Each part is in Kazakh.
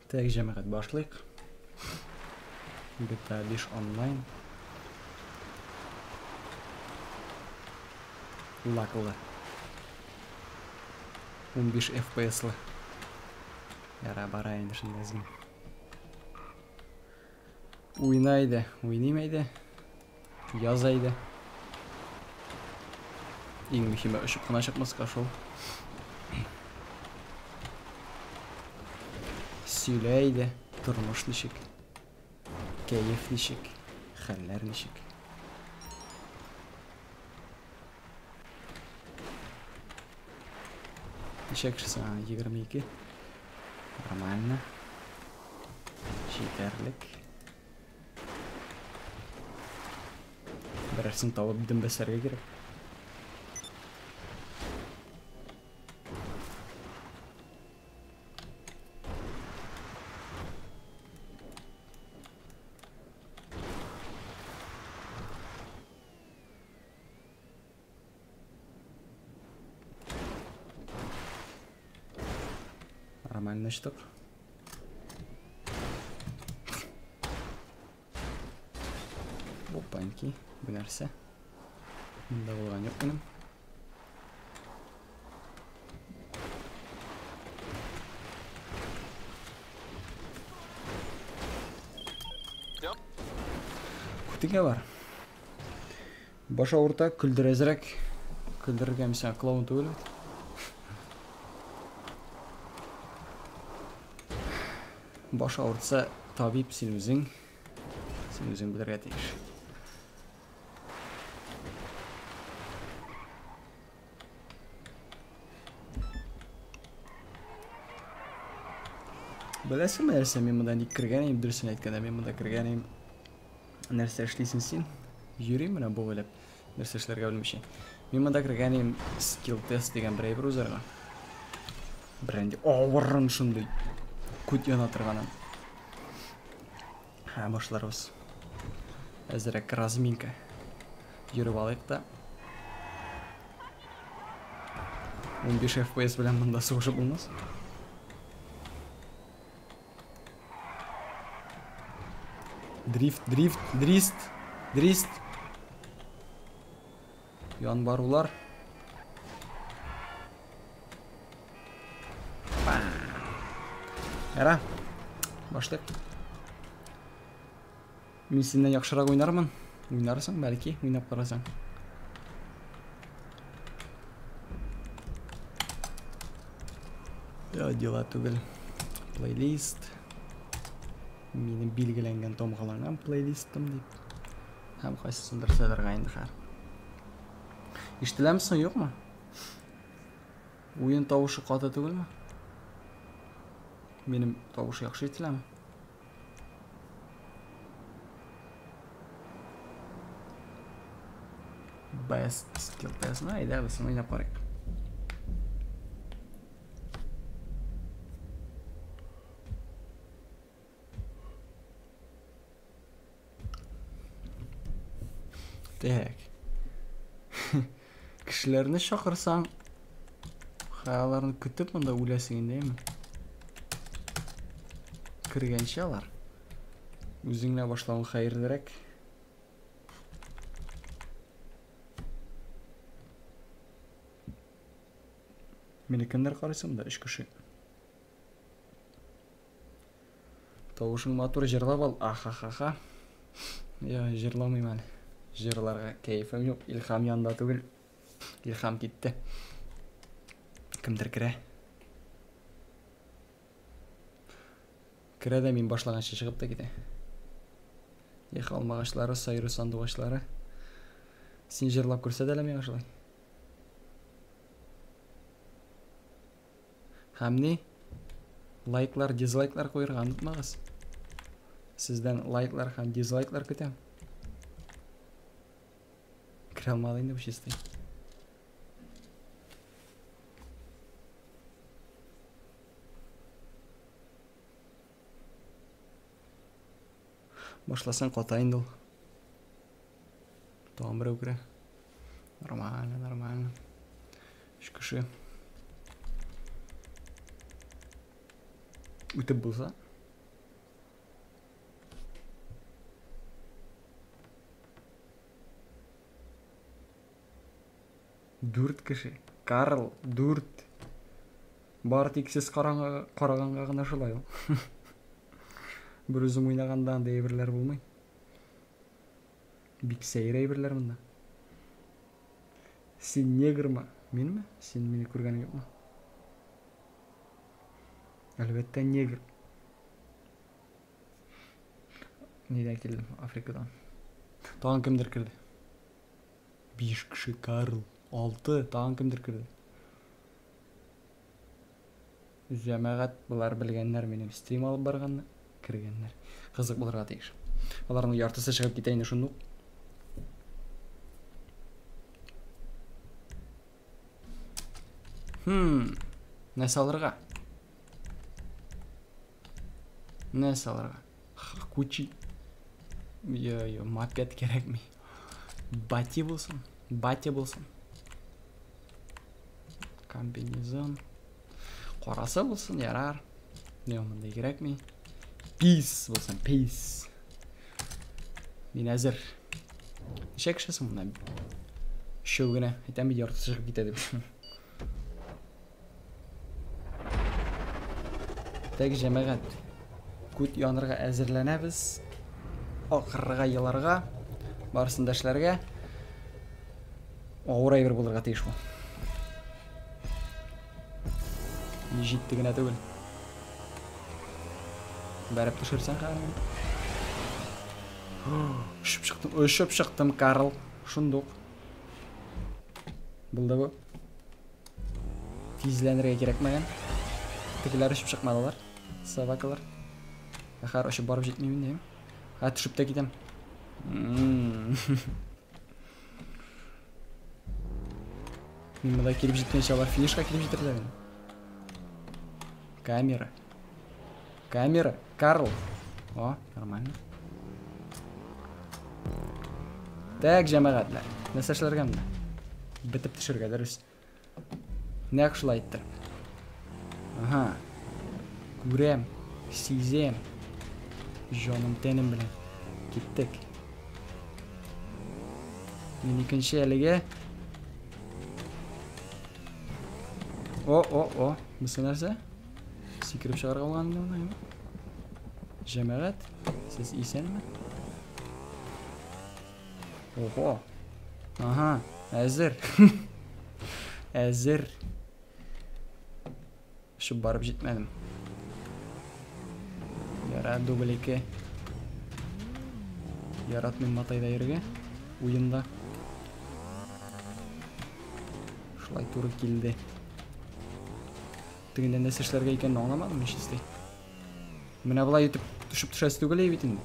Так, жамағат башлайық. GTA 5 онлайн. Лакылы. 15 FPS-лы. Яра барайын шынды әзім. Ойнайды, ойнаймайды. Язайды. Ең мөхиме ұшып қына шықмасқа шол. Сөйлейді. Тұрмыш нешік. Кәйеф нешік. Хәлләр нешік. Нешек шысың 22. Нормально. Жетерлік. Бірәрсін тауып дің бәсәрге керек. Нормально штук. Опаньки, bu нәрсе. Мында болған жоқ менің. Күтіге бар. Баш ауырта күлдірезірек. Күлдірге mesela клоун түгіл бет. Баш ауыртса табип сен өзің білерге тегіш. Білесің нәрсе, мен мұнда не кіргенейім, дұрысын айтканда мен мұнда кіргенейім. Нәрсе ішлейсің сен, жүрейм мұна бұл өліп, нәрсе ішлерге білмешен. Мен мұнда кіргенейім скилл тест деген бірей бір өзарға. Бірінде ауырын шындай. Күт яна тұрғанын. Башларымыз. Әзірек разминка. Жүріп алайық та. 15 FPS білен мұнда соғышы болмас. Дрист. Ян барулар. Әра, башлайық. Мен сенен яқшырақ ойнармын. Ойнарсың, бәлки, ойнап қарасың. Дела түгіл. Плейлист. Менің белгіленген томғаланған плейлистім деп. Һәм қайсысындыр сәдірға енді қар. Іштілемісің, жоқ ма? Ойын тауышы қаты түгіл ма? Benim tavuş yaxşı etiləmi? Best skill testini ayda bilsin oynab qarayıq. Так. Kişilerini şaqırsan, xayalarını kütüb mında öləsin deymi? Кіргенше алар. Өзіңне башлауын қайырдырек. Мені кімдер қарайсың да, үш кіші. Тауышың матур жырлап ал. Аха-ха-ха. Жырламайым әлі. Жырларға кәйфім жоқ. Илхам янда түгіл. Илхам кетті. Кімдер кірі? Кіреді мен башлағанша шығып та кете. Қалмағашлары, сайры сандуғашлары. Сен жырлап көрсет әлі мен ашылай. Хамни, лайклар, дизлайклар қойырған ұтмағыз. Сізден лайклар һәм дизлайклар көтем. Кіре алмадың деп шестай. Башласан қотайын дұл. Тоғын бір өкірі. Нормально. Үш кіші. Үтіп болса, 4 кіші. Карл, 4. Бар тек сіз қарағанға ғана шылай. Бір өзім ойнағанда андай ебірлер болмай. Бик сейр ебірлер мұнда. Сен негр ма? Мен ме? Сен мені көрген жоқ ма? Әлбетте негр. Неден келдім? Африкадан. Тағын кімдер кірді? 5 кіші Карл. 6. Тағын кімдер кірді? Жәмәғат бұлар білгенлер менен стрим алып барғанны кіргенлер. Қызық бұларға тегіш. Олардың яртысы шығып кетейін шындық. Ne salırga? Ne salırga? Kuchi. Yo, moped gerek mi? Bati bulsun. Bati bulsun. Kombinezon. Qorası bulsun yarar. Ne olmadı gerek mi? Peace bulsun. Peace. Ben hazır. Nişe kişisin bundan. Şu güne. Heten bir yartısı çıkıp gitedi. Тәк жәмәғат күт янырға әзірләнәбіз. Ақырға еларға, барысындашларға ауыр айбір болырға тейіш бұл. Не жеттігіне төгіл. Бәріп түшірсен қарым. Үшіп шықтым, Карл. Шындық. Бұлда бұл. Тезленерге керек мәген. Текілер үшіп шықмадылар. Собакалар. Ахар өшіп барып жетмеймін деймін. Түшіп та кетем. Мен мұда келіп жеткенше алар финишқа келіп жетірді. Камера. Камера. Карл. О, нормально. Так, жәмәғатлар. Нәсәшілерге мұнда. Бітіп түшірге дұрыс. Не ақшылай айттыр. Ага. Көрем, сезем. Жаным тәнім білен. Кеттік. Мен екінші әліге. О. Бұсы нәрсе? Секіріп шығарға болғанымда оңай ма? Жәмәғат, сіз исен ме? Ого. Ага, әзір. Әзір. Шып барып жетмәдім. Яра, дубль 2. Ярат мен матайда ерге. Ойында. Шылай туры келді. Тігінде нәсішлерге екенін оңламадым, ешесте. Міне бұлай етіп түшіп түшәсі түгілей бетінде.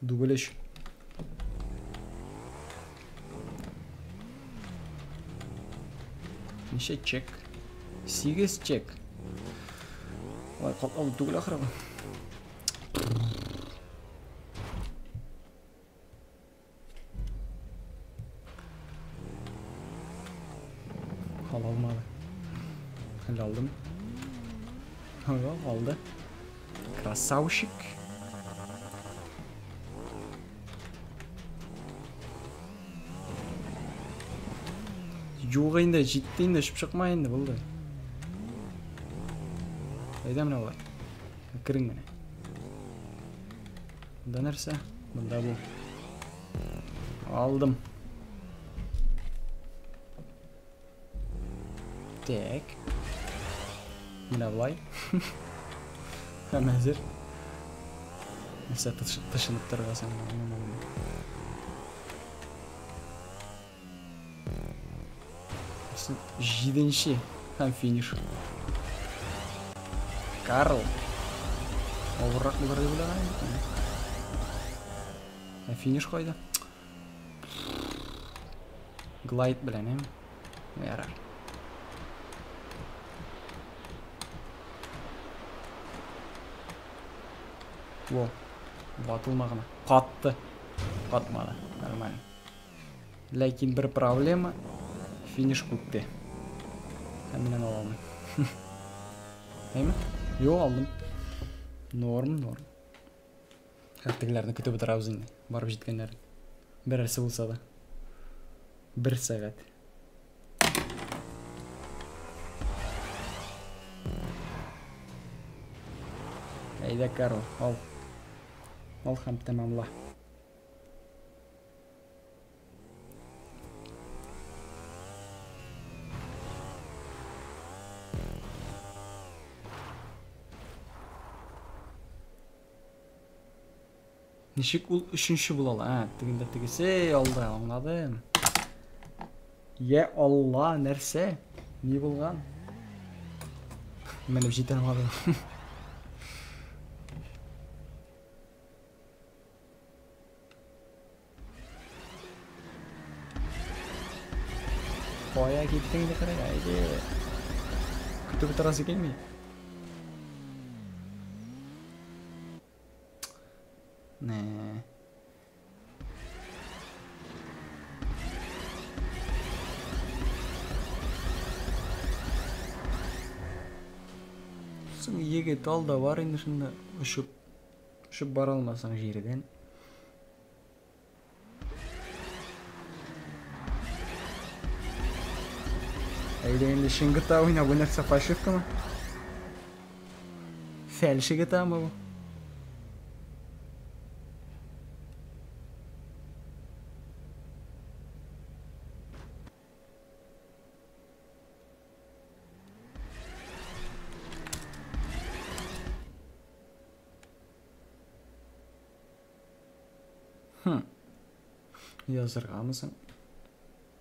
Дубль 3. Неше чек? 8 чек. Ой, қалып түгіл ақыры. Қал алмады. Қал алдым. Алды. Красавчик. Жоқ енді, жетті енді, үшіп шықма енді, болды. Қайда мына олай? Кірің мені. Бұнда нәрсе? Бұнда бұл. Алдым. Так. Мына бұлай. Әм әзір. Несі тышынып тұрғасың. Жиденші. Һәм финиш. Карл. Ауырақ бұлар ебілі. Финиш қойды. Глайд білән, әм? Ярар. Во. Батылмағына. Қатты. Қатмады. Нормально. Ләкин бір проблема. Финиш көкте. Әмінен аламын. Әйме? Йо, алдым. Норм. Қартығылардың күті бұтыр аузында. Барып жеткендерін. Бір әрсі болса да. 1 сағат. Әйдә, Карл, ал. Ал һәм тәмамла. Ничек ул 3-нче була ала? Тегендә тегесе алды, аңладым. Я Алла, нәрсә? Ни булган? Менеп җитә алмадым. Кая киттең ди кырык, әйде. Көтүп торасы килми. Не. Сың егет алда бар инде шунда ұшып бара алмасаң жерден. Әйдә инде шыңгыта ойна, бу нәрсә фальшивкамы? Фальшигытамы бу? Язырғамысың?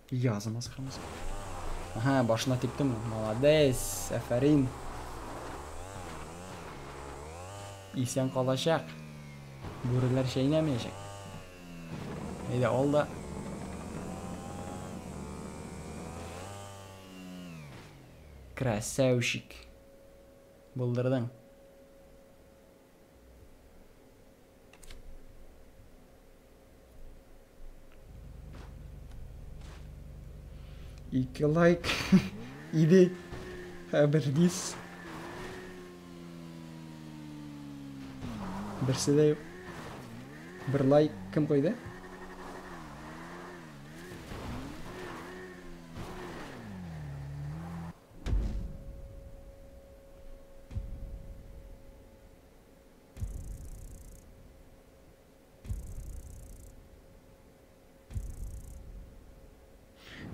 Язымасқамысың? Aha, башына тиктем. Молодец, әфәрин. Исән калачак. Бүреләр шәйнәмәячәк. Әйдә, ал да. Красавчик. Булдырдың. Ике лайк. Иде. Бер дис. Берсе дә юк. Бер лайк кем куйды?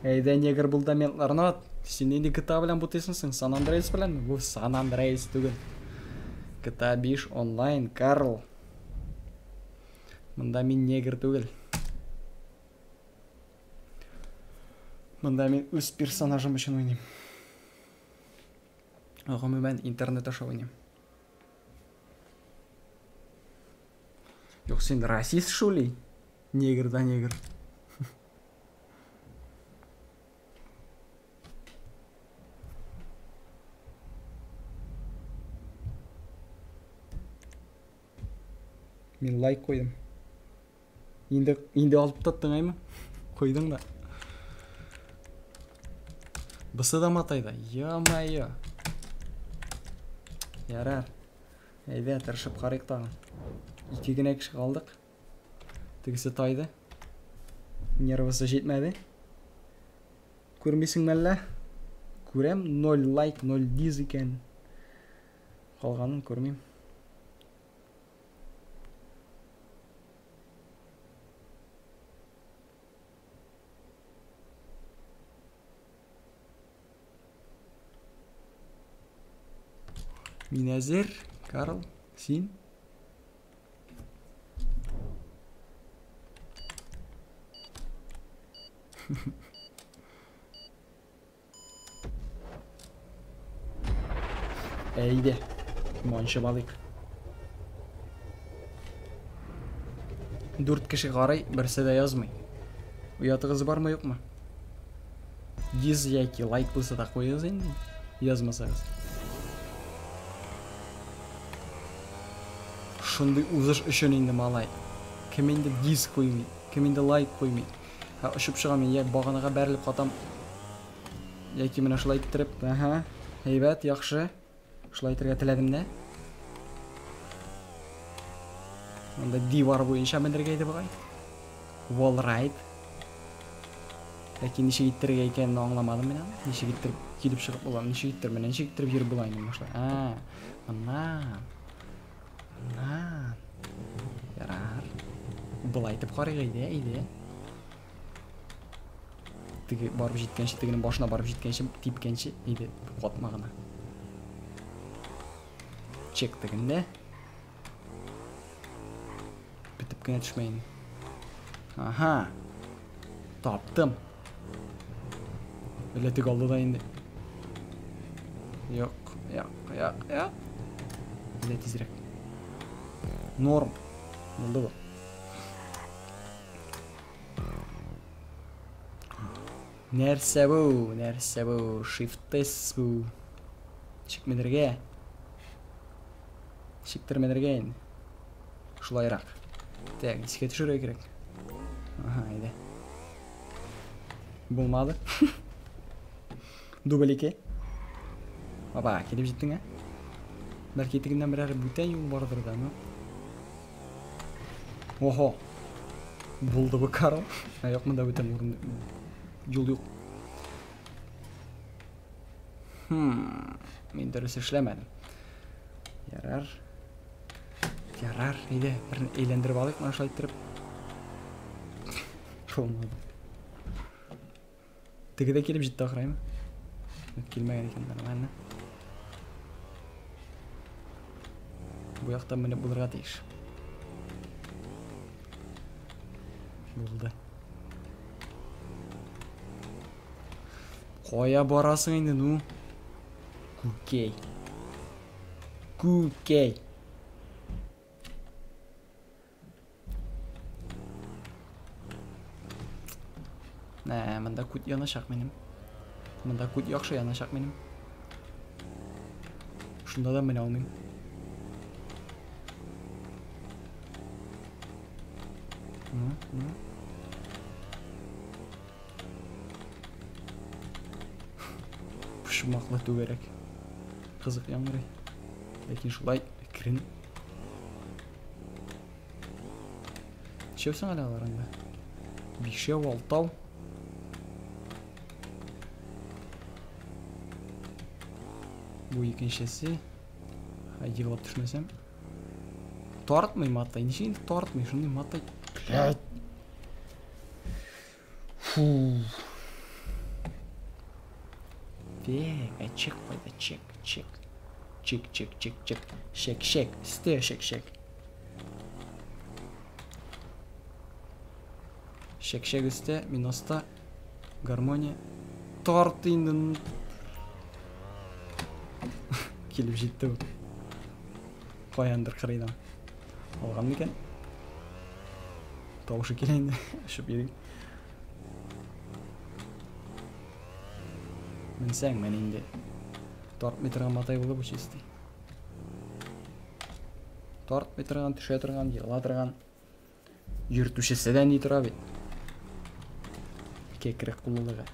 Әйдә, негр булда мен Арнот. Син инде GTA белән бутыйсың, Сан Андреас белән. Бу Сан Андреас түгел. GTA 5 онлайн, Карл. Монда мин негр түгел. Монда мин үз персонажым өчен уйныйм. Гомумән интернет аша уйныйм. Юк, син расист шули? Негр да негр. Мен лайк қойдым. Енді алып таттың айма? Қойдың да. Бұсы да матайды. Я-майо. Ярар. Әйдә, тырышып қарайық тағын. 2 генә кіші қалдық. Тегісі тайды. Нервысы жетмәді. Көрмейсің мәлі? Көрем, 0 лайк, 0 диз екен. Қалғанын көрмейм. Мин әзер, Карл, син. Әйдә, мончы балык. 4 кеше қарай, берсе дә язмый. Уятыгыз бармы, юкмы? Диз яки лайк булса да куегыз инде. Язмасагыз. Шундай узыш өчен инде малай. Кем инде диз куймый, кем инде лайк куймый. Ұшып шығам, я бағанаға бәріліп қатам. Яки менә шулай иттереп, әйбәт, яхшы. Шулай итәргә теләдем дә. Монда дивар буенча менергә иде бугай. Wall ride. Ләкин неше киттерге икәнен аңламадым мен. Неше киттереп килеп чыгып булам, неше киттер менен, неше киттереп йөрүп булайын башлай. Мына. Ярар. Булай итеп карыйк иде. Тиги барып җиткәнче, тигенең башына барып җиткәнче, типкәнче иде катмагына. Чек тегендә. Битеп кенә төшмәйин. Аха. Таптым. Әле тик алды да инде. Юк. Әле тизрәк. Норм. Булды бу. Нәрсә бу? Shift-S бу. Чикмедергә. Чиктермедергә инде. Шулайрак. Так, дискә төшерә кирәк. Ага, иде. Булмады. Дубль 2. Опа, килеп җиттең, Бәлки тегеннән берәр бүтән юл бардыр да, Охо. Булды бу Карл. Юк, монда бүтән урын юл юк. Мин дөрес эшләмәдем. Ярар, иде. Берне әйләндереп алыйк, моны шулай иттереп. Булмады. Тегедә килеп җитте ахраймы? Килмәгән икән, нормально. Бу яктан менеп булырга тиеш. Булды. Кая барасың инде, ну? Күкей. Монда күт янашак минем. Монда күт яхшы янашак минем. Шунда да менә алмыйм. Пушмаклы түгәрәк. Кызык яңгырый. Ләкин шулай кирен. Чөпсәң әле аларында. Бишәү, алтау. Бу икенчесе. Йыгылып төшмәсәм. Тартмый матай. Ничек инде тартмый, шундый матай. Блядь. Фу. Чек кайда, чек. Шек. Сте шек. Шек өсте, миноста. Гармония. Тарт инде. Килеп җитте бу. Каяндыр кырыйдан. Алган микән? Тавышы килә инде. Шып йөрик. Менсәң мен инде. Тартмый торган матай булды бу чистый. Тартмый торган, төшә торган, йыла торган. Йөртүчесе дә ни тора бит. Кекрек куллыгы.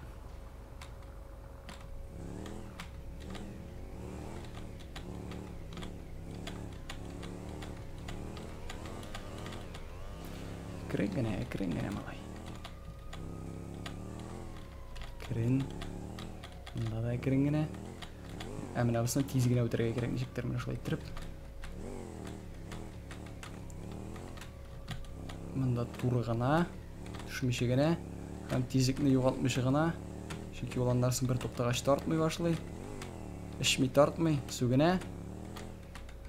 Кирен генә малай. Кирен. Монда да кирен генә. Менә бусын тиз генә үтәргә кирәк, ничектер менә шулай иттереп. Монда туры гына, төшмичә генә, һәм тизлекне югалтмыйча гына. Чөнки ул аннарсын бер туктагач тартмый башлый. Эшми тартмый, сүгенә.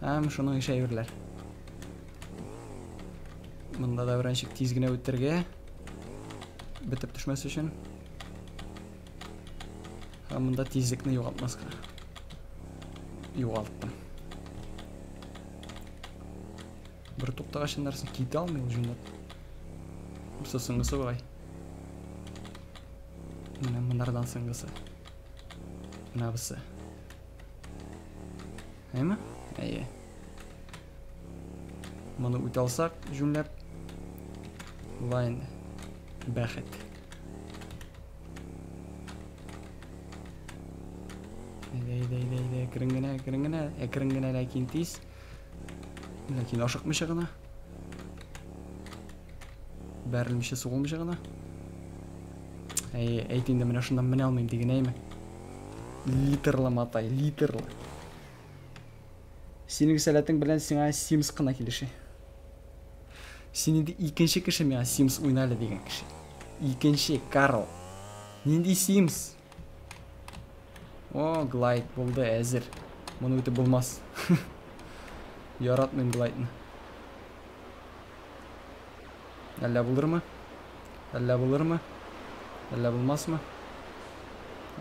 Һәм шуның ише әйберләр. Монда да беренче тиз генә үтәргә. Бетеп төшмәс өчен. Һәм монда тизлекне югалтмаска. Югалттым. Бер туктагач аннарсын ките алмый ул җүнләп. Бусы сыңгысы бугай. Менә мондардан сыңгысы. Менә бусы. Әйме? Әйе. Моны үтә алсак, җүнләп. Лайн. Бәхет. Кирен генә, ләкин тиз. Ләкин ашыкмыйча гына. Бәрелмичә сугылмыйча гына. Әйтейін де міне шындан міне алмайым деген әйме. Литрлы матай, литрлы. Сенің сәләтің білән сеңа Sims қына келеші. Сенеді икенші кіші меға Sims ойналы деген кіші. Икенші, Карл. Ненде Sims? О, Глайд болды әзір. Мұны өте болмас. Ярат мен Глайдны. Әлі болыр ма? Әлі болыр ма? Әлі болмас ма?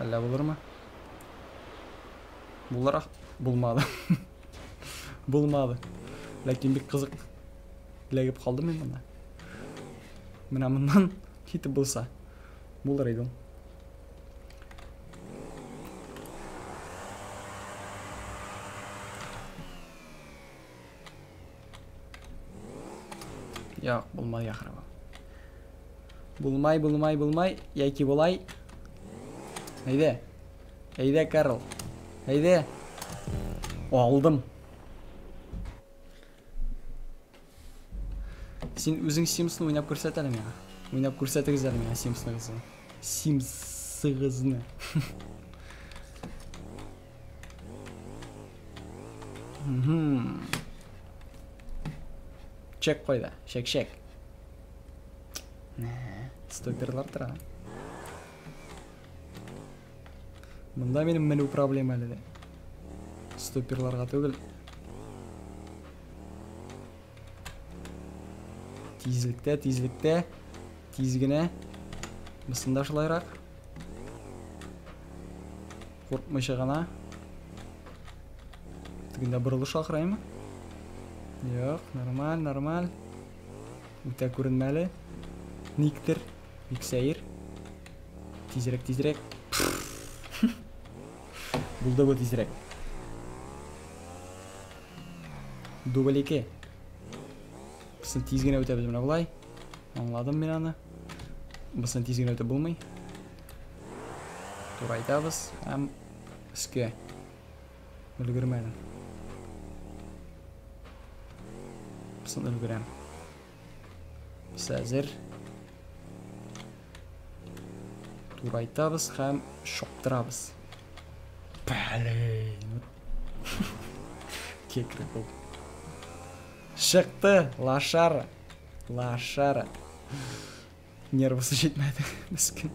Әлі болыр ма? Болар болмады. Болмады. Ләкин бек қызық. Ләгіп қалды мен мұнда. Мына мұндан кетіп болса. Болар еді ол. Яқ, болмай ақыры. Болмай. Яки болай. Әйде, Карл. Әйде. Алдым. Сен өзің Sims-ны ойнап көрсет әлі меға. Ойнап көрсетігіз әлі меға Sims-ны қызы. Sims-ны. Чек қойды. Шек. Стоперлар тұра. Мұнда менің міну проблема әлі де. Стоперларға төгіл. Тезлікте. Тезгіне. Мысында шылайрақ. Қорқмайшы ғана. Түгінде бұрылы шақыраймы? Жоқ, нормаль. Өте көрінмәлі. Никтір. Иксәйір. Тезірек. Бұлды бұл тезірек. Дубль 2. Бұсын тезгіне өте біз мұна бұлай. Аңладым мен аны. Бұсын тезгіне өте болмай. Тура айтабыз. Әм үске. Үлгірмәлі. Бұсын үлгірем. Біз әзір. Тура айтабыз. Әм шоқтырабыз. Блин. Кекрі бұл. Шықты. Лашара. Нервысы жетмәді. Мүскін.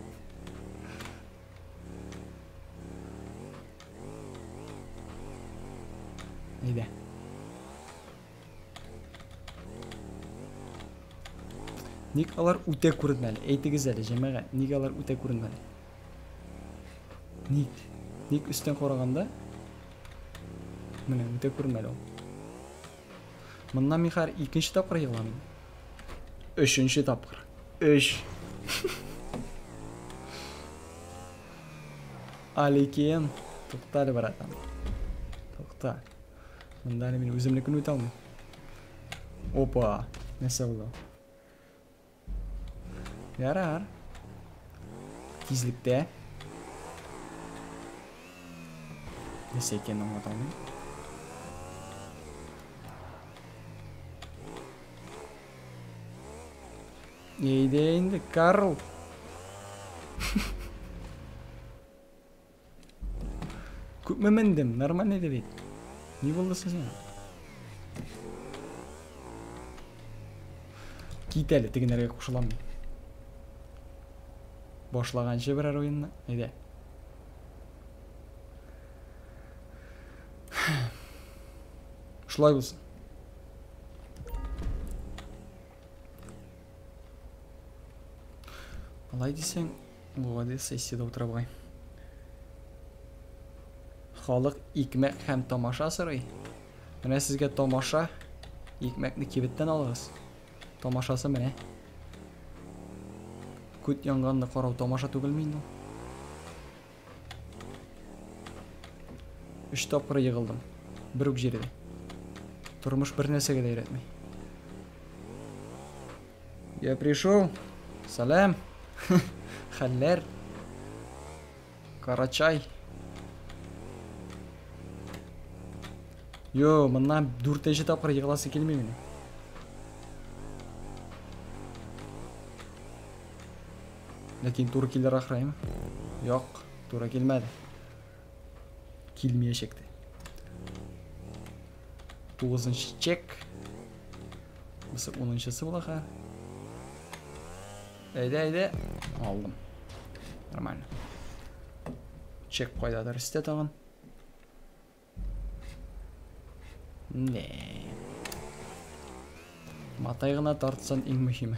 Eyde. Ник алар үтә күренмәле. Әйтегез әле, җәмәгать, ник алар үтә күренмәле? Ник үстән караганда? Менә үтә күренмәле ул. Моннан мин хәр икенче тапкыр егылам. Өченче тапкыр. 3. Аликен, туктале братан. Тукта. Монда мин үземнекне үтә алмыйм. Опа, нәрсә булды? Ярар. Тизлектә. Нәрсә икәнен аңлата алмыйм. Нейде инде, Карл? Күпме мендем, нормально еді бейт. Не болды сізен? Кит әлі, тегінерге қошыламын. Башлағанша бірер ойынна. Нейде? Шылай болсын. Алай десең, бұғады сессияда отыра бұғай. Халық икмәк һәм тамаша сырай. Менә сезгә тамаша, икмәкне кибеттән алыгыз. Тамашасы менә. Күт яңганны карау тамаша түгелме инде? 3 тапкыр егылдым. Бер үк җирдә. Тормыш бер нәрсәгә дә өйрәтми. Я пришел. Салам. Хәлләр. Карачай. Йо, моннан 4-нче тапкыр егыласы килми мине. Ләкин туры килер ахраймы? Yok, туры келмәді. Келмейешекті. 9-шы чек. Бұсы 10-шысы болаға. Әйді. Алдым. Нормально. Чек қойдадыр істе тағын. Не. Матайғына тартсан ең мұхимі.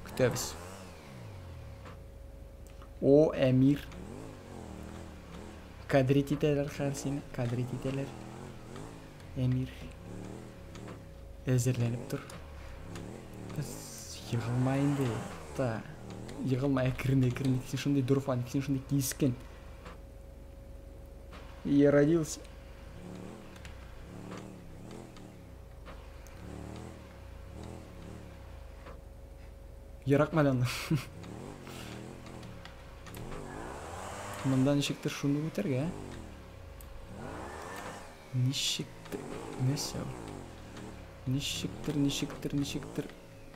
Күтеміз. О, әмір. Кадрит етелер қарсыны. Кадрит етелер. Әмір. Әзірленіп тұр. Біз йығылмайынды. Йығылмай кіріне. Кісен шындай дұрфан. Кісен шындай кейіскен. Я родился. Ярақ мәләнді. Мұнда нешіктір шуны өтерге, Нешіктір. Несі ол? Нешіктір.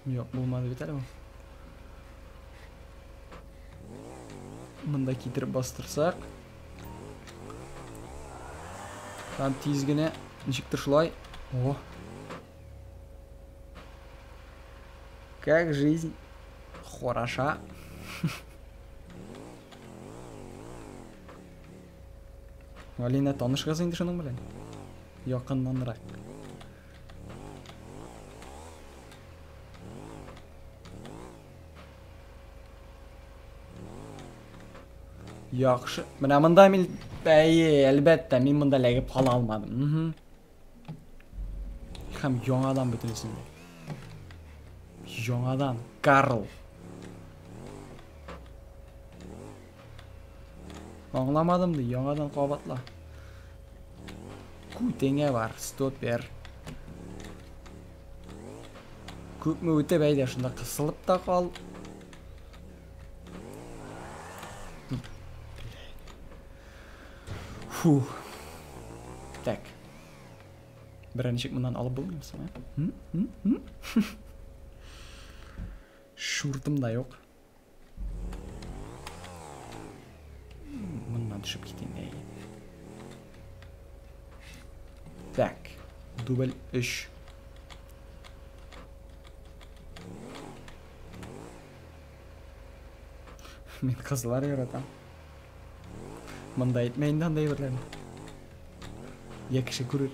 Жоқ, болмады бет әлі бұл. Мұнда кетіріп бастырсақ. Там тезгіне нешіктір шылай. О! Как жизнь? Хороша. Алина таныш қыз енді шының білен. Яқыннанырақ. Яқшы. Мына мұнда мен әлбәтті мен мұнда ләгіп қала алмадым. Хам жаңадан бүтінесінде. Жаңадан. Карл. Аңламадымды, жаңадан қабатла. Көтеңе бар, стот бер. Көп мө өте бәйде, шында қысылып та қал. Фу. Так. Біранешек мұндан алып болмайымсың, ә? Шуртым да жоқ. Мұндан түшіп кетейін әйе. Так. Дубль 3. Мен қызылар ератам. Мұнда етмейін дандай бірлерін. Екіші көрір.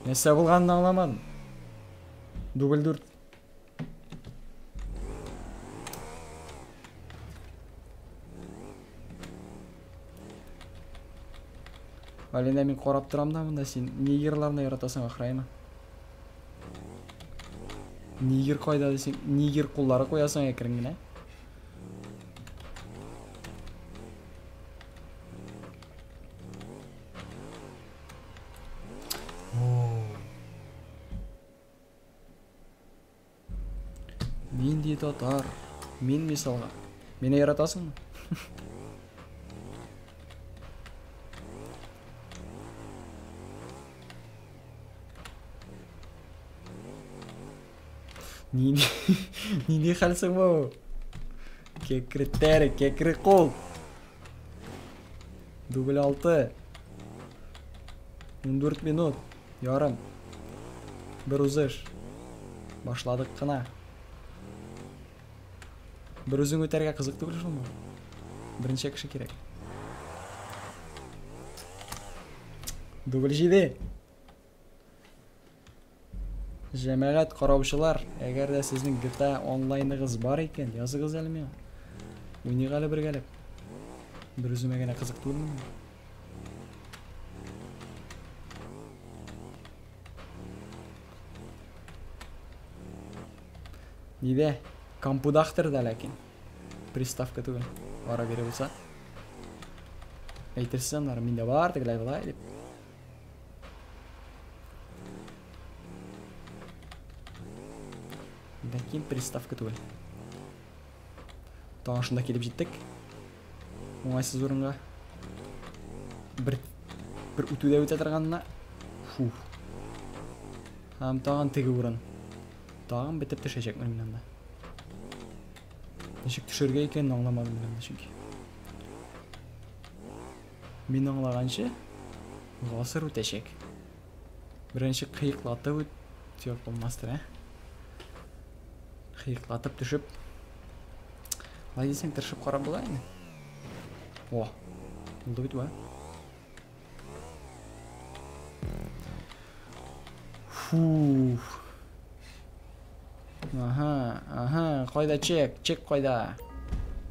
Несі болғанын аңламадым. Дубль 4. Алина мен қорап тұрам да мұнда сен нигерларына ератасың ақырайма. Нигер қойда десең, нигер құллары қоясың әкіріңіне. Мен де татар. Мен мысалға. Мені ератасың мы? Неде қалсың ба? Кекірі тәрі, кекірі қол. Дубль 6. 14 минут. Ярым. Бір ұзыш. Башладық қына. Бір өзің өтерге қызықты білші ма? Бірінші кіші керек. Дубль 7. Жәмәғат қараушылар, әгер де сіздің GTA онлайнығыз бар екен, yazығыз әліме. Ойнығалы бір кәліп. Бір өзіме гәне қызықты болмын. Неде? Компудақтыр да ләкин. Приставка түгіл. Ара бере болса. Әйтерсен, менде бар, тігілай бұлай деп. Ләкин приставка түгіл. Таңышында келіп жеттік. оңайсыз орынға бір үтуде өте тұрғанына тағын тегі ұрын тағын бітіп түшешек мінімнен да нешік түшерге екенін аңламадым мен чүнки мен аңлағанша ғасыр өтешек бірінші қиықлатып өтіп болмастыр қиықлатып түшіп қалай десең тыршып қарап болайын о болды бүйтіп қойда чек қойда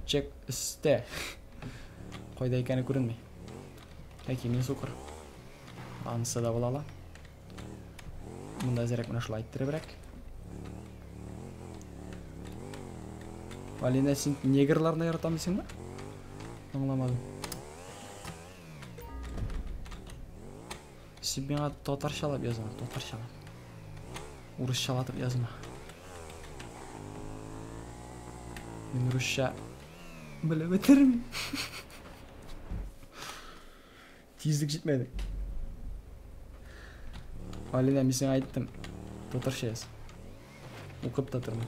чек істе қойда екені көрінмей әкемен соқыр анысы да бола ала мұнда әзірек мұна шылай айттыры бірәк Алина, сен негрларына яратамысың ба? Аңламадым. Сен мені татаршалап жазма, татаршалап. Орысшалатып жазма. Мен орысша біліп өтермін. Тезлік жетмеді. Алина, мен сен айттым. Татарша жаз. Оқып та тұрмын.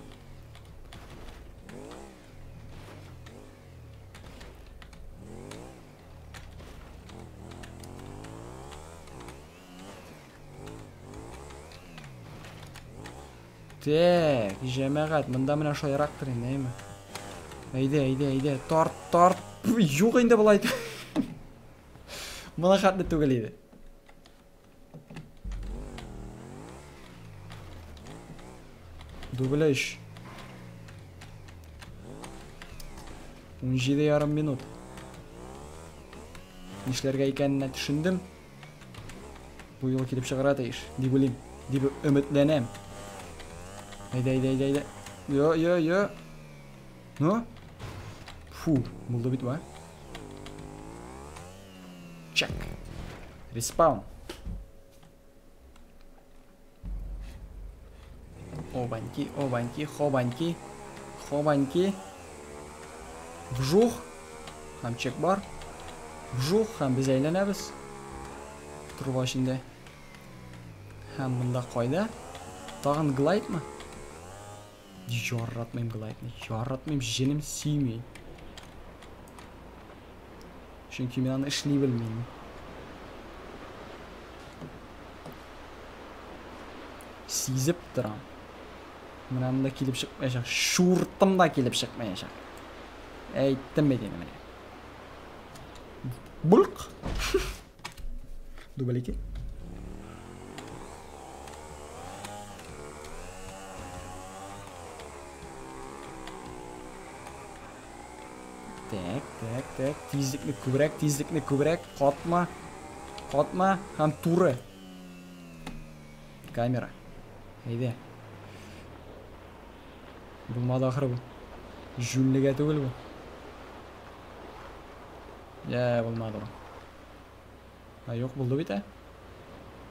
Так, жәмәғат, мұнда мына шайрақ тұр енді, әйме. Әйде, тарт. Жоқ енді бұл айты. Мұна қатны төгілейді. Дублеш. 17,5 минут. Нешлерге екеніне түшіндім. Бұл ел келіп шығарады еш. Деп ойлайм, деп үмітленем. Айда. Йо. Ну? Фу, болды бит ба? Чек. Респаун. Обаньки, хобаньки. Вжух. Хам чек бар. Вжух, хам біз әйленәбіз. Тұрба ішінде. Хам мұнда қойда. Тағын глайд ма? Жарратмайым глайдны. Жарратмайым женім сүймей. Çünkü мен аны ішлей білмеймін. Сезіп тұрам. Мұнан да келіп шықмайшақ. Шуртым да келіп шықмайшақ. Әйттім бе деймін. Бұлқ. Дубалеке. Так. Тезлікні көбірек. Қатма. Хам туры. Камера. Әйде. Бұлмады ақыры бұл. Жүнліге төгіл бұл. Бұлмады бұл. Жоқ, бұлды бейті.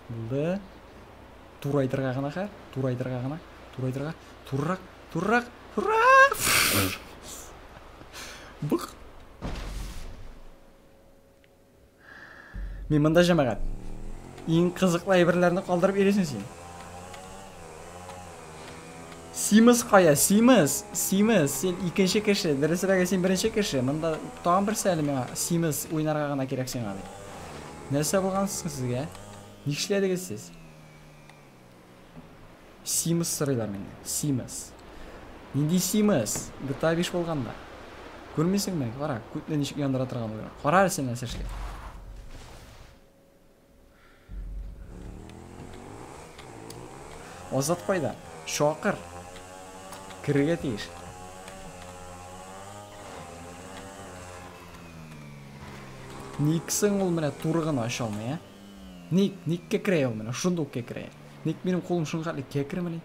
Бұлды. Турайдырға ғана қа. Туррақ. Бұқ. Мен мұнда жамағат. Ең қызықлы айбірлеріні қалдырып ересің сен. Симыз қая, Симыз. Сен екінші кіші, дұрысыраға сен бірінші кіші. Мұнда тағын бір сәлі меға Симыз ойнарға ғана керек сен ғады. Нәрсе болғансың сізге? Некшіледі кесіз? Симыз сұрайлар менде. Симыз. Нендей Симыз? GTA 5 болғанда. Көрмесің мен, қара, көтіне нешік яндыра тұрған ойға. Қара сен әсіршілік. Озат қойда. Шоқыр. Кіріге тейіш. Никсің ол мені тұрғына аша алмай, Ник кекірей ол мені, шындық кекірей. Ник менің қолым шынғалы кекірі мені.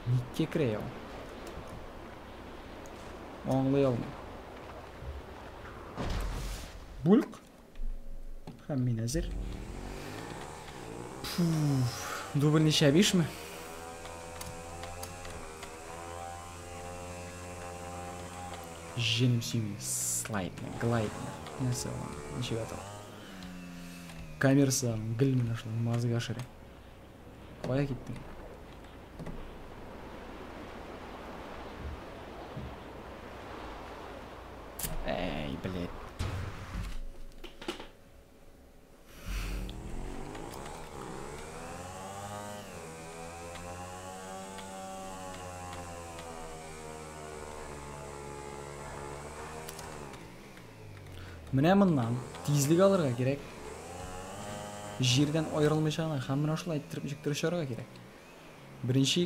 Ник кекірей ол. Аңлай алмай. Бұлқ. Хам мен әзір. Дубль неше әбеш ме? Женім сүймей. Слайдны, глайдны. Нәрсе оған. Неше атал. Камерса, гіл мен ашылы. Мазығы ашыры. Қоя кеттің. Эй, блядь. Міне мыннан тезлік алырға керек. Жерден ойырылмай жағына қамын ашылы айттырып жүктірі шығарға керек. Бірінші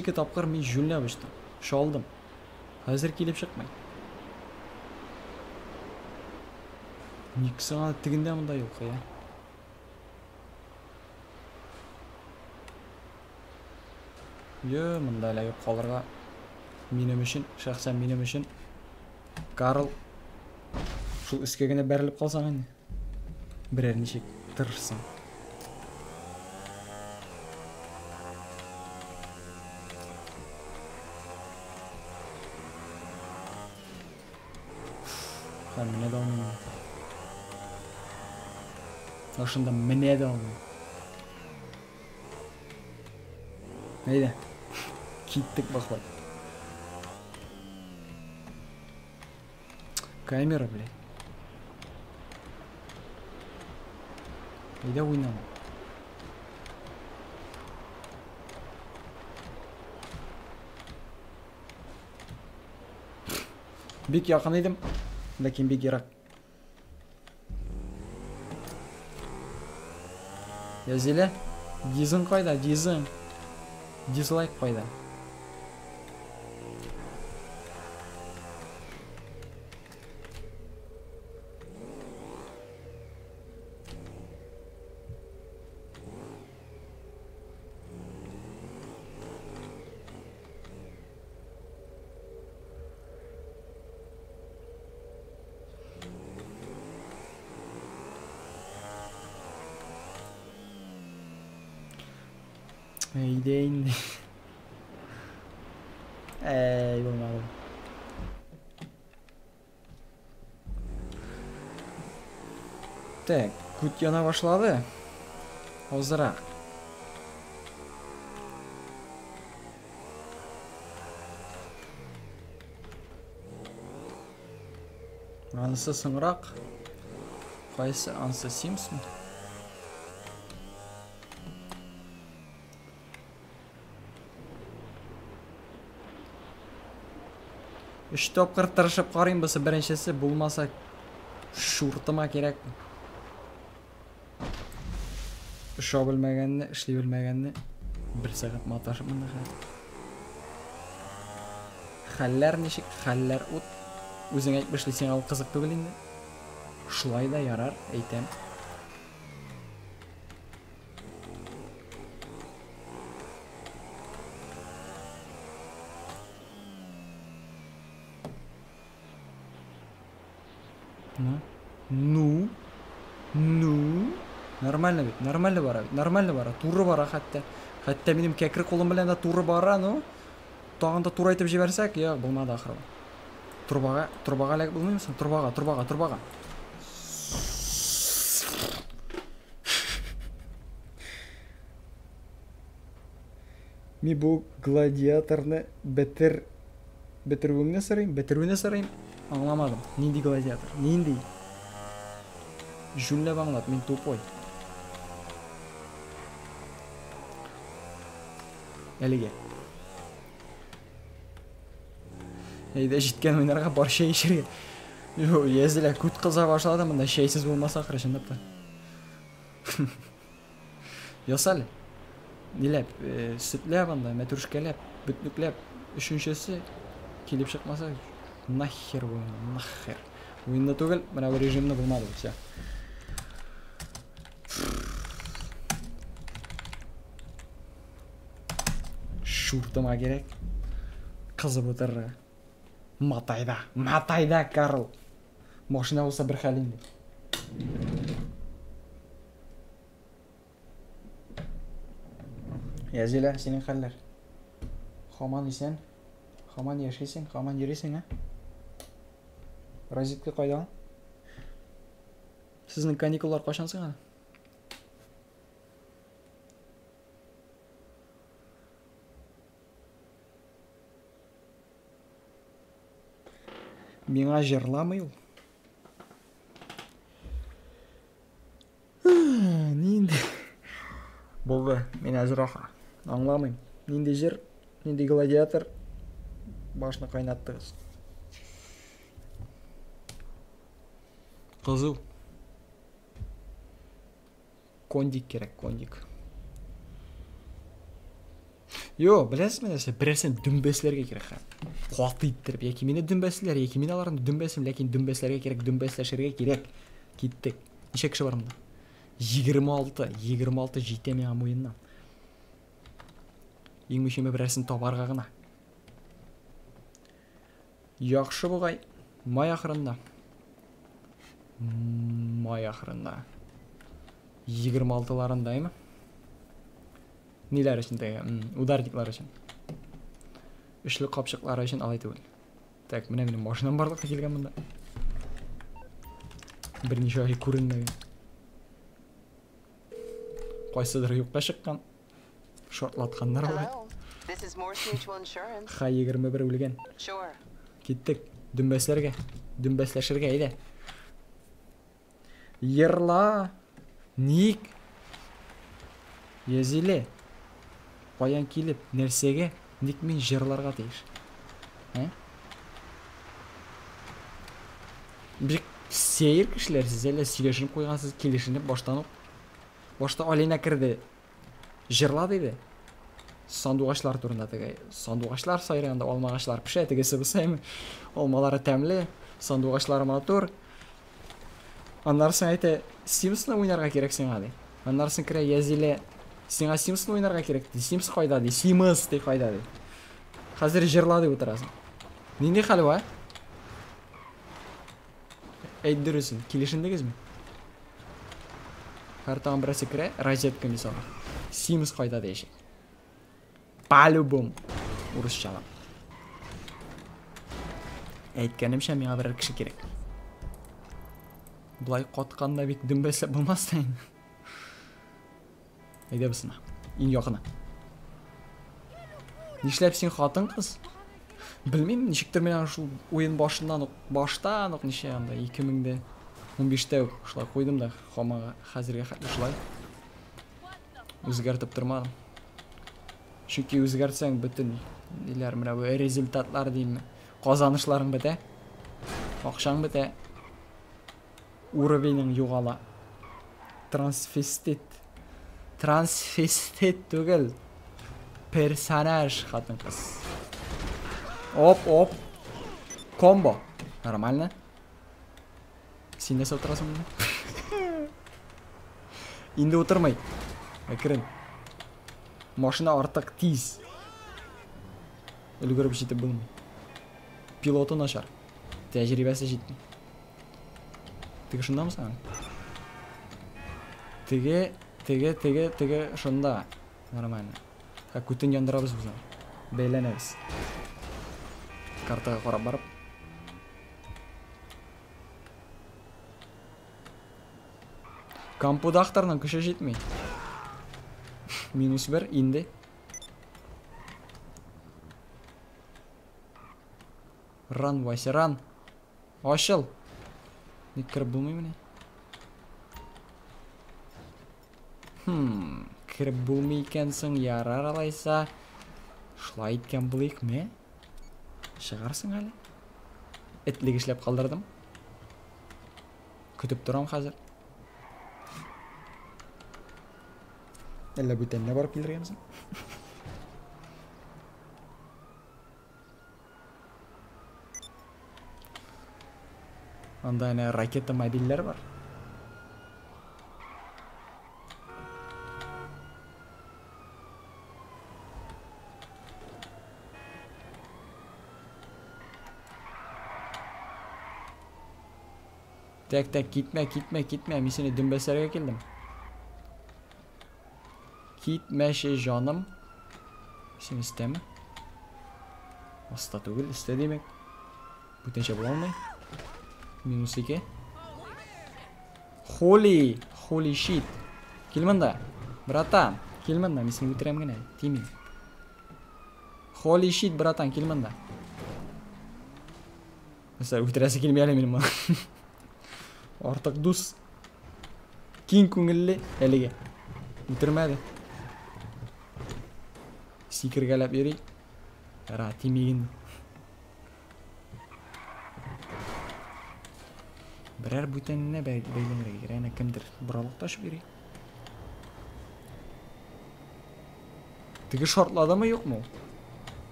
екі тапқыр мен жүліне бұштым. Шалдым. Қазір келіп шықмай. Никсаңа тігінде мұндай ұлқы, я. Мұндай әлі қалырға менім үшін, шақсан менім үшін Карл шул үскегіне бәріліп қалсаң әне. Бірер нешек тұрырсың. Қан міне да алмайын. Ашында міне да алмайын. Нейді? Киттік бақылай. Камера, блядь. Нейді ойнамын. Бек яқын едім, ләкин бек ерақ. Язелі, дизін қайда, дизін. Дизлайк қайда. Eydeyin. Ey bulmadım. Так, кут yana başladı. Hazıra. Anысы сыңырақ. Қайсы анысы Симпсон? Үш топқыр тырышып қарайын бұсы біріншесі болмаса шуртыма керек. Ұша білмегенні, ішлей білмегенні бір сағат маташып мұнда қай. Хәлләр нешік, хәлләр ұт. Өзің әйт бішлесен ал қызық бүгілінді. Шылай да ярар, әйтем. Ну. Нормально бит, нормально бара, туры бара хәтта. Хәтта минем кәкір қолым білән да туры бара, ну. Тағында тур айтып жіберсәк, я, болмады ақыры. Турбаға ләк болмаймысың? Турбаға. Ми бұл гладиаторны бітіруіңні сұрайым? Аңламадым. Нинди гладиатор? Нинди? Жүлләп аңлап, мен тупой. Әліге. Әйді жеткен ойнарға бар шай ішерге. Езілі күт қыза башылады, мұнда шайсыз болмаса қырышындап та. Ясалы. Нелеп, сүтләп анда, мәтүршкәләп, бүтлікләп. Үшіншесі келіп шықмаса, нахер ойын, нахер. Ойында түгіл, мұна бір режимді болмады, все. Шуртыма керек. Қызып отырға. Матайда, Карл. Машина болса бір халінде. Язелі, сенің қаллар. Хаман исен. Қаман ешкесің, қаман ересің, а? Розетка қайда? Сіздің каникуллар қашан сыңа? Меңа жырламай ул. Нинде? Болды, мен әзір аха. Аңламайм. Нинде жыр, нинде гладиатор. Башына қайнатты қыз. Қызыл. Кондик керек, кондик. Йо, білесіз менесе, бірерсен дүмбеслерге керек. Қуатты иттіріп, екі мені дүмбеслер, екі мені аларын дүмбесім, ләкин дүмбеслерге керек, дүмбеслершерге керек. Кеттік. Неше кіші барымда? 26 жетемеға мойыннан. Ең мүшеме бірерсін табарға ғына. Яқшы бұғай, май ақырында. Май ақырында. 26-ларындаймы? Нелер үшін тегі? Ударниклар үшін. Үшлі қапшықлар үшін алайты өл. Так, міне менің машинам барлыққа келген мұнда. Бірнеше ай көрінмеген. Қойсыдыр юққа шыққан. Шортлатқандар олай. Ха 21 өлген. Кеттік. Дүмбәслерге. Дүмбәслершерге ейді. Ерла. Ник. Езіле. Қоян келіп, нәрсеге, ник мен жырларға тейіш. Бір сейір кішілер, сіз әлі сөйлешініп қойғансыз, келешініп баштанып. Башта Алина кірді. Жырла дейді. Сандуғашлар турында тігі. Сандуғашлар сайрағында олмағашлар піші, тігісі бұсаймы. Олмалары тәмлі, сандуғашлар матур. Анарсың айты, Симсны ойнарға керексің ады. Анарсың кірі езілі, сеңа Симсны ойнарға керекті. Симс қойда ды, Симс дей қойда ды. Қазір жырлады отырасың. Ненде қалы ба? Әйддірісің, келешіндегіз ме? Қартаған бірәсі кірі, розетка мисаға. Симс қойда дейші. По-любому. Ұрыс жалам. Әйткенімше меңа бірір кіші керек. Бұлай қотқанда бек дүмбәсі болмастайын. Әйде бұсына. Ең яқына. Нешләп сен қатын қыз? Білмеймін, нешіктір мен шул ойын башынан ұқ неше анда 2015-те ұшылай қойдым да қомаға қазірге ұшылай. Өзгертіп тұрмадым. Чүнки өзгертсең бүтін нелер мына результатлар деймін. Қазанышларың біте. Ақшаң біте. Уровенің юғала. Трансвестит түгіл. Персонаж қатын қыз. Оп. Комбо. Нормально. Сен несі отырасың мұны? Енді отырмай. Әкірін. Машина артық тиіз. Үлгіріп жетіп бұлмай. Пилоты нашар. Тәжірибесі жетмей. Тігі шында ма саған? Тігі шында. Нормально. Күтін яндырабыз бұзан. Бейленеміз. Картаға қорап барып. Кампуда ақтарынан күші жетмей. -1 инде. Ран, Вася, ран. Ашыл. Не кіріп болмай міне? Кіріп болмай екенсің, ярар алайса. Шылай еткен бұл ек ме? Шығарсың әлі? Әтлігі ішлеп қалдырдым. Күтіп тұрам қазір. Әлі бүтеніне барып келдіргенсің? Анда әне ракета мобиллер бар. Так, кетме. Мен сені дүмбәсәрге келдім. Кетмеші жаным. Сен істемі? Аста түгел, істе демек. Бүтенше бола алмай. -2. Holy shit. Кел мында. Братан, кел мында, мен сені өлтірем генә, тимей. Holy shit, братан, кел мында. Mesela өлтірәсе келмей әлі менің ма. Артық дус. Кең көңілі әліге. Өлтірмәді. Секіргәләп йөри. Ара, тимеген. Бірәр бүтәніне бәйленерге керек. Әне кімдір бұралық ташып йөри. Тігі шортлы адамы yok mu?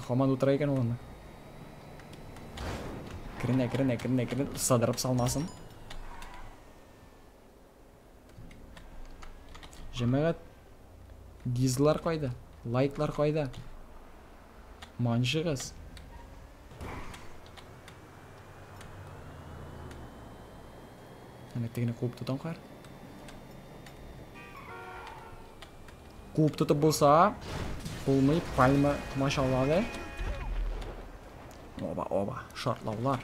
Хаман отыра екен оғанды. Кіріне. Садырып салмасын. Жемәғат. Дизлар қойды. Лайклар қойды. Маншығыз. Әметтігіне қуып тұтан қар. Қуып тұтып болса, болмай пальма машалады. Оба, шартлаулар.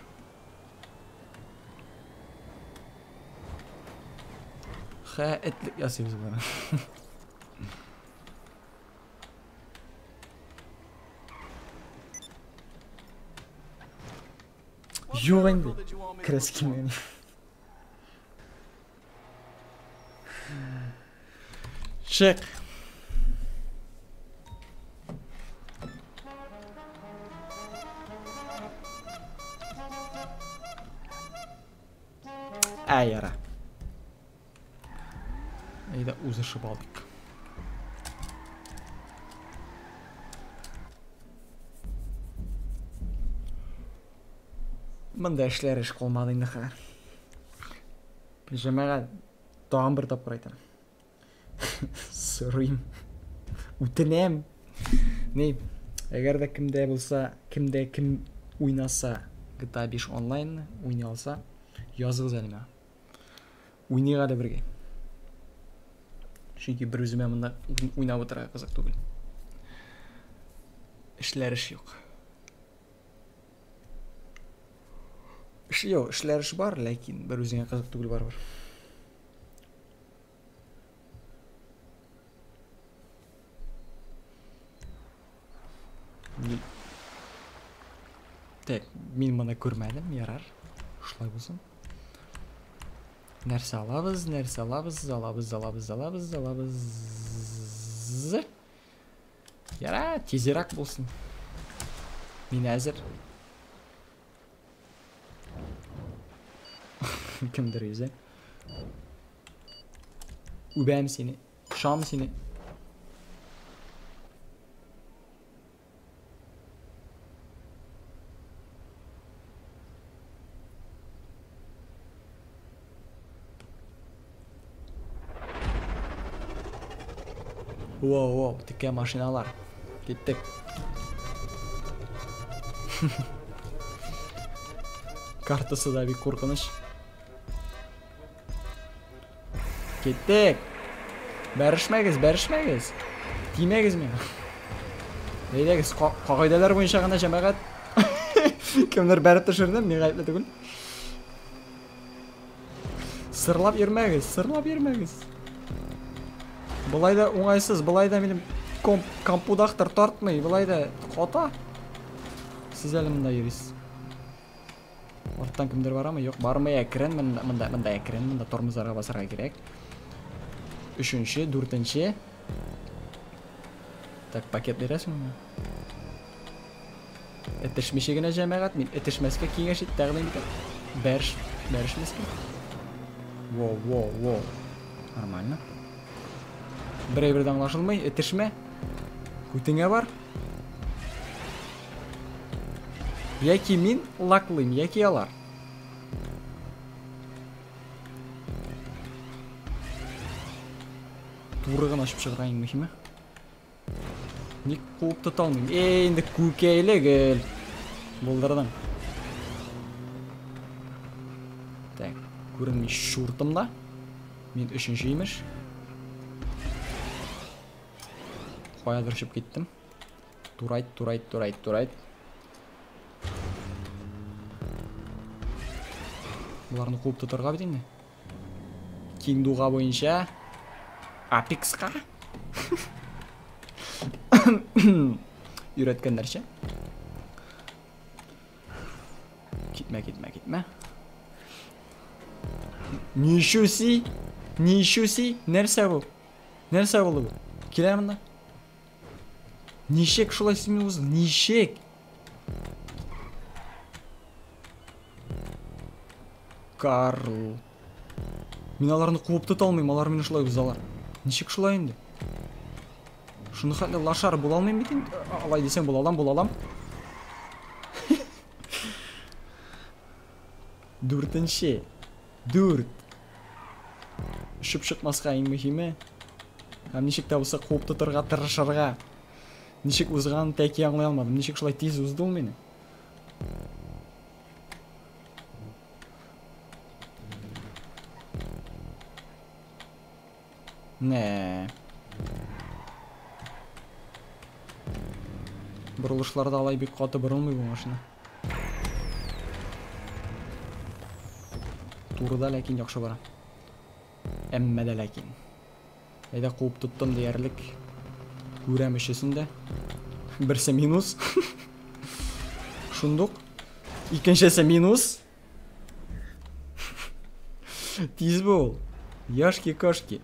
Әтлік ясымыз бара. Жоқ енді, кірескен мен. Шық. Ара. Айда ұзышып алдық. Мында ішлер іш қолмады енді қар. Жемеға дағын бір тапқыр айтам. Сұрайым. Үтінем. Не, әгер де кімде болса, кімде кім ойнаса, GTA 5 онлайн ойнай алса, yazığız әліме. Ойнайға да бірге. Çünkü bir өзіме мұнда ойнап отыра қызық түгіл. Ішлер іш жоқ. Ішлер іш бар, ләкин бір өзіңе қызық түгіл бар. Так, мен мұны көрмәдім, ярар. Ұшлай болсын. Нәрсе алабыз. Яра, тезірак болсын. Мен әзір. Кімдір өзі? Үбәм сені. Шам сені. Воу, тіке машиналар. Кеттік. Картасы да бек қорқыныш. Кеттік. Бәрішмәгіз. Тимәгіз мен. Дейдегіз, қағайдалар бойынша ғана жамағат. Кімдер бәріп түшірдім, не ғайыплы түгіл. Сырлап ермәгіз. Бұлайда оңайсыз, бұлайда менің компудақтар тартмай, бұлайда қота. Сіз әлі мұнда ересіз. Орттан кімдер бар ма? Жоқ, бармай әкірін, мұнда әкірін, мұнда тормыздарға басарға керек. Үшінші, дүртінші. Так, пакет бересің мұны. Әтішмешегіне жәмәғат, мен әтішмәске кейін әшет тәғілейін бітір. Бәрішмәске. Воу. Нормально. Бірі-бірді аңлашылмай, әтішме. Көтіңе бар. Яки мен лақлым, яки алар. Турығын ашып шығырайын мүхіме. Не қуып тұталмын. Енді көкейлі кел. Болдырдың. Так, көрінмей шұртымда. Мен үшінші емеш. Қоя дұршып кеттім. турайт. Бұларны қуып тұтырға бітейін. Киндуға бойынша Апексқа үйреткендерше. Кетме. Нишуси? Нәрсе бұл? Келер мұнда? Нишек шулай сүймей өзі? Нишек? Карл. Мен аларны қуып тұта алмайым, алар мені шулай ұзалар. Нишек шулай енді? Шуны қалай лашар бұл алмайым бетен? Алай десем бұл алам. Дүртінші. Дүрт. Үшіп шықмасқа ең мұхимі. Әм нешек табылса қуып тұтырға, тырышырға. Нешек ұзғанын тәке аңлай алмадым. Нешек шулай тез ұзды ол мені. Не. Бұрылышларда алай бек қаты бұрылмай бұл машина. Турыда ләкин жақшы бара. Әммәді ләкин. Әйді қуып тұттым дейерлік. Көрәм үшесінде. Бірсі минус. Шундық. Икеншесі минус. Тиз бол. Яшки-кашки.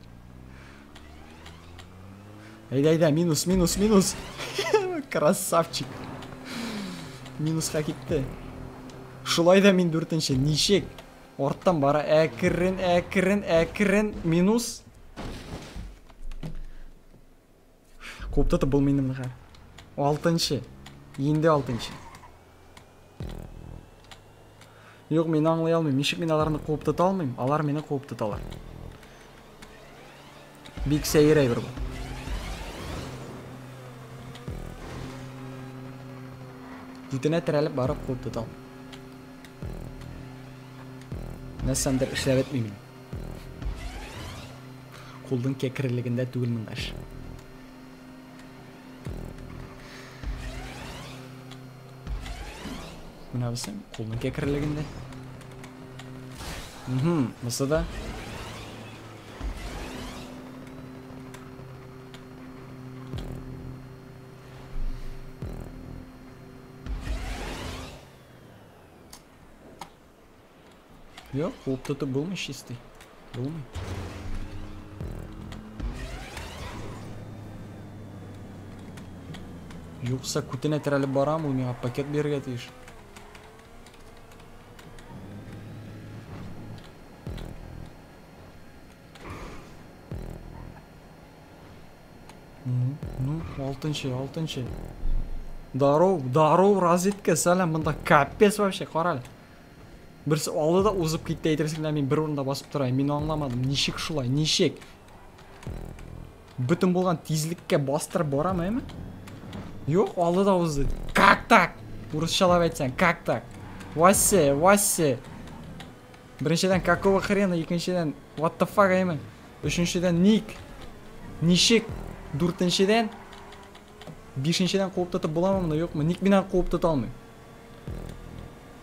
Әйді, минус. Красавчик. Минусқа кетті. Шулайда мен дүртінші. Нишек. Орттан бара әкірін. Минус. Қоптаты бұл менің ғар. 6-шы. Енді 6-шы. Жоқ, мен аңлай алмайым. Нешек мен аларны қоптаты алмайым. Алар мені қоптаты алар. Бик сәйір әйбір бұл. Күтіне тірәліп барып қоптаты алмайым. Нәсәндір ішләп етмеймін. Қолдың кекірілігінде түгілмін қаш. Мұна бісім, қолдың кекірілігінде. Мұсы да. Yok, қуып тұты болмай шесті. Болмай. Жоқса күтіне тірәліп барам, ол меға пакет берге тейш. Ну, 6-шы. Даров, разетке, сәлем, мұнда кәппес вообще, қарал. Бірісі алды да ұзып кетті әйтерсіңден мен бір орында басып тұрайын. Мен аңламадым. Нешек шулай, нешек. Бүтін болған тезлікке бастырып барам, әйме? Жоқ, алды да ұзды. Как так? Орысшалап айтсаң, как так? Васе. Біріншеден, какого хрена, екіншеден, what the fuck, әйме? Үшіншеден, ник. Нешек. Дүртіншеден. Бешіншеден қуып тұтып боламын, мұна жоқ, ник менен қуып тұта алмай.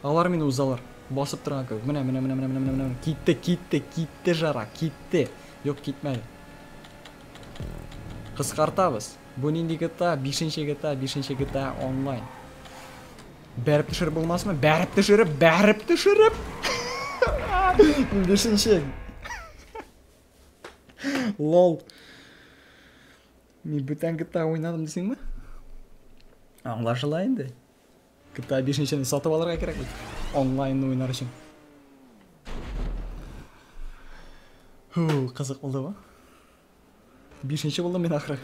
Алар мені ұзалар. Басып тұрған көк. Міне. Кетті жара. Кетті. Жоқ, кетмәді. Қысқартабыз. Бөнінде GTA, 5-ші GTA онлайн. Бәріп түшіріп болмас ма? Бәріп түшіріп. 5-ші. Лол. Мен бүтән GTA ойнадым десең ма? Аңлашыла енді. GTA 5-шіні сатып алырға керек бұл. Онлайн ойнар үшін. Қызық болды ба? 5-ші болды мен ақыры.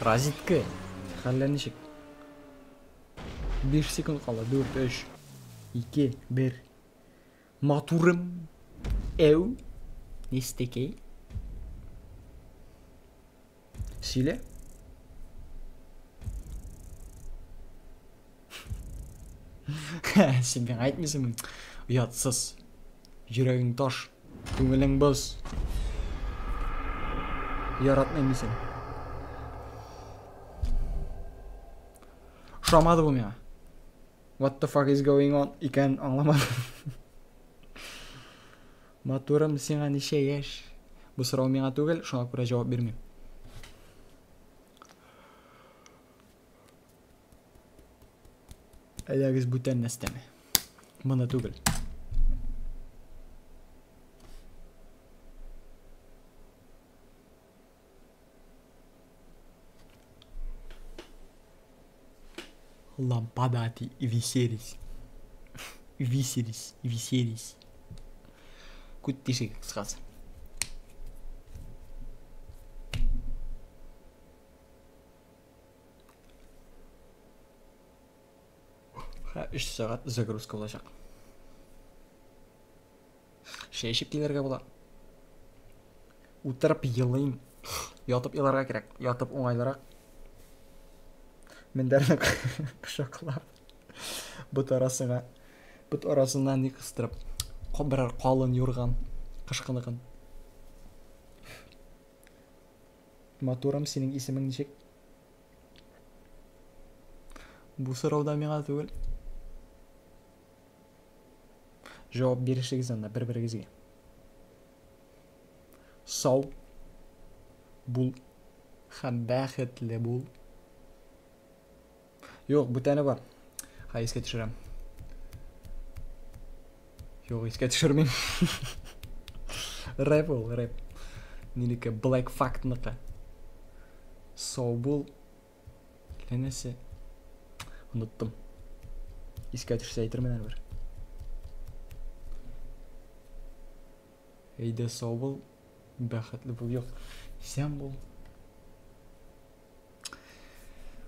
Разиткі. Қаллар нешек? 5 секунд қала. 4, 3, 2, 1. Матурым. Әу. Нестекей. Сөйле. Сен мен айтмайсың, ұятсыз. Жүрегің тош, көңілің бос. Яратмаймын сен. Ұшамады бұл мені. What the fuck is going on? Икән аңламадым. Матурым сиңа неше яш? Бұл сұрау миңа түгел, шуңа күрә жауап бермеймін. Әйдәгез бүтән нәрсәме? Мұны түгел. Лампадати и висерис. Висерис. Күт тишек қысқасы. Үш сағат загрузка болашақ. Шай ішіп келерге бола. Утырып елайын. Ятып еларға керек. Ятып оңайлырақ. Мендерді құшақлап. Бұт арасынан не қыстырып. Бірар қалын юрған. Қышқынығын. Матурам, сенің есімің нешек? Бұл сұрауда меңа түгіл. Жауап берішігіз анда бір-бірігізге. Сау. Бұл. Хан бәхетлі бұл. Yok, bu tane var. Ha, еске düşürəm. Yok, еске düşürmeyim. Rap ol, rap. Нелікі Black Fact-нықы. Сау бұл. Ленесі. Ұныттым. Еске düşürсе айтырмен әрбір. Eyde сау бұл. Бәхетлі бұл. Yok. Сен бұл.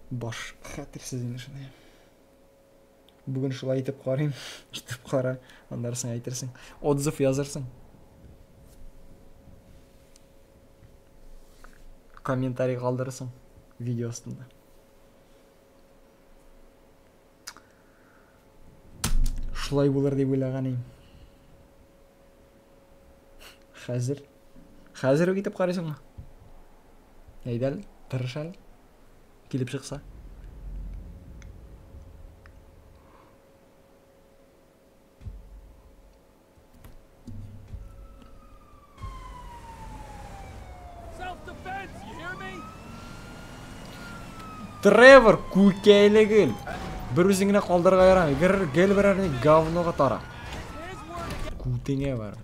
Баш қатырсыз енішіне. Бүгін шылай айтып қарайым. Айтып қара. Андарсың айтырсың. Отзыв язырсың. Комментарий қалдырсың. Видео астында. Шылай болар деп ойлаған ем. Қазір өйтіп қарайсың ма? Әйдәл, тырышал. Келіп шықса. Тревор, көкейлі кел. Бір өзіңіне қалдырға ярам. Гел бір әріне говноға тара. Көтеңе бар.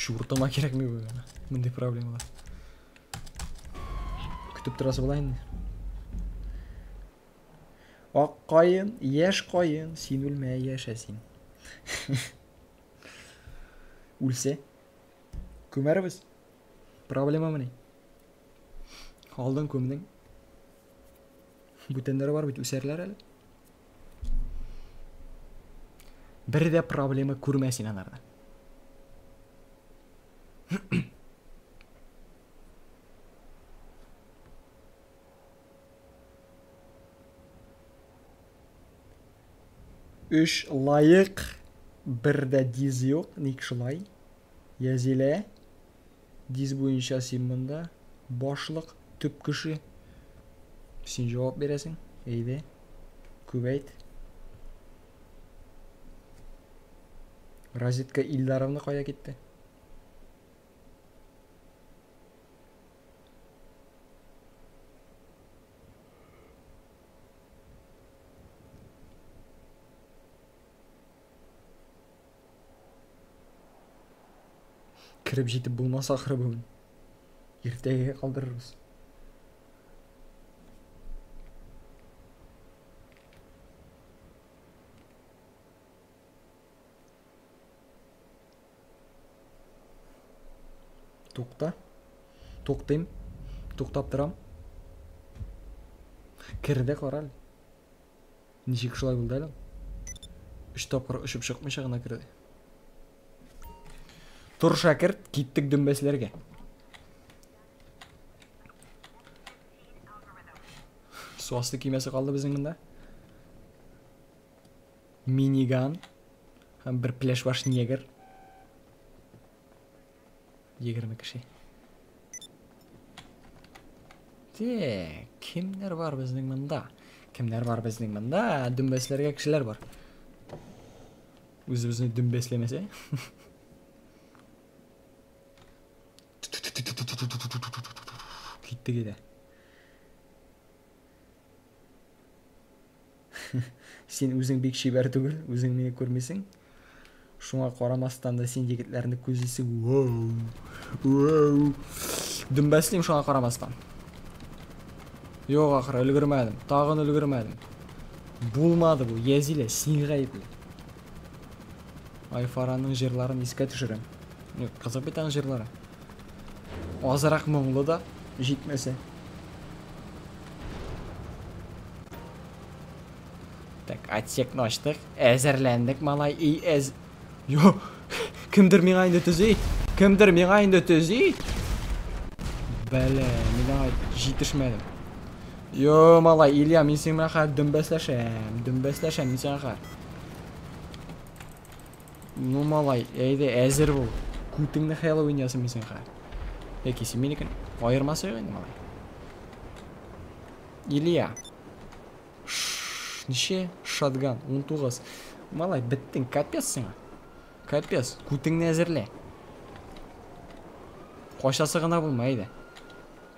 Шуртыма керек ме бұл? Мындай проблемалар. Күтіп тұрасы болайын. Ақ қайын, еш қайын, сен өлмәй яшәсен. Өлсе, көмәрбіз. Проблема міне. Алдың көмдің. Бүтендері бар бүт өсерлер әлі. Бір де проблема көрмәсен анарда. Үш лайық, бірді диз yok, некшілай. Язеле, диз бойынша сен мұнда, башлық, түп күші. Сен жауап бересің, әйде, көбейт. Розетка Ильдаровны қоя кетті. Кіріп жетіп болмаса ақыры бүгін. Ертеге қалдырырыз. Тоқта. Тоқтайым. Тоқтап тұрам. Кірді қарал. Нешек шылай болды әлі? Үш тапқыр үшіп шықмай шағына кірді. Тұр шәкірт, кеттік дүмбәсілерге. Суасты кемесі қалды біздің мұнда. Minigun. Ham bir flashbash neger. 20 kishi. Kimler var bizning bunda? Kimler var bizning bunda? Dümbeslerga kishilar bor. O'zimizni dümbeslemasa. Ketdi gidi. Sen o'zing bek shibar tugul, o'zing meni ko'rmaysan. Shunga qaramasdan da sen yigitlarni ko'zlaysan. Wow. Dümbeslim shunga qaramasdan. Yo'q, axir ulgurmadim. Tag'in ulgurmadim. Bo'lmadi bu. Yazila, sen g'ayibli. Ayfaranning jirlarini esga tushiraman. Qiziq bitan jirlari. Ozroq mo'ng'lida yetmasa. Так, отсекni ochdik. Azarlandik, malay. Yo'q. Kimdir menga endi tuzi. Kimdir menga endi tuzi. Bala, menga yetishmadim. Yo malay, Ilya, men sen bilan har dumbaslasham, men sen har. No malay, eydi, azir bo'l. Kutingni xayol o'ynayasan men sen har. Yoki sen menikin ayirmasa yo'q endi malay. Ilya. Necha? Shotgun 19. Malay, bitding, kapes sen. Kapes, kutingni azirla. Qo'shasi g'ina bo'lmaydi.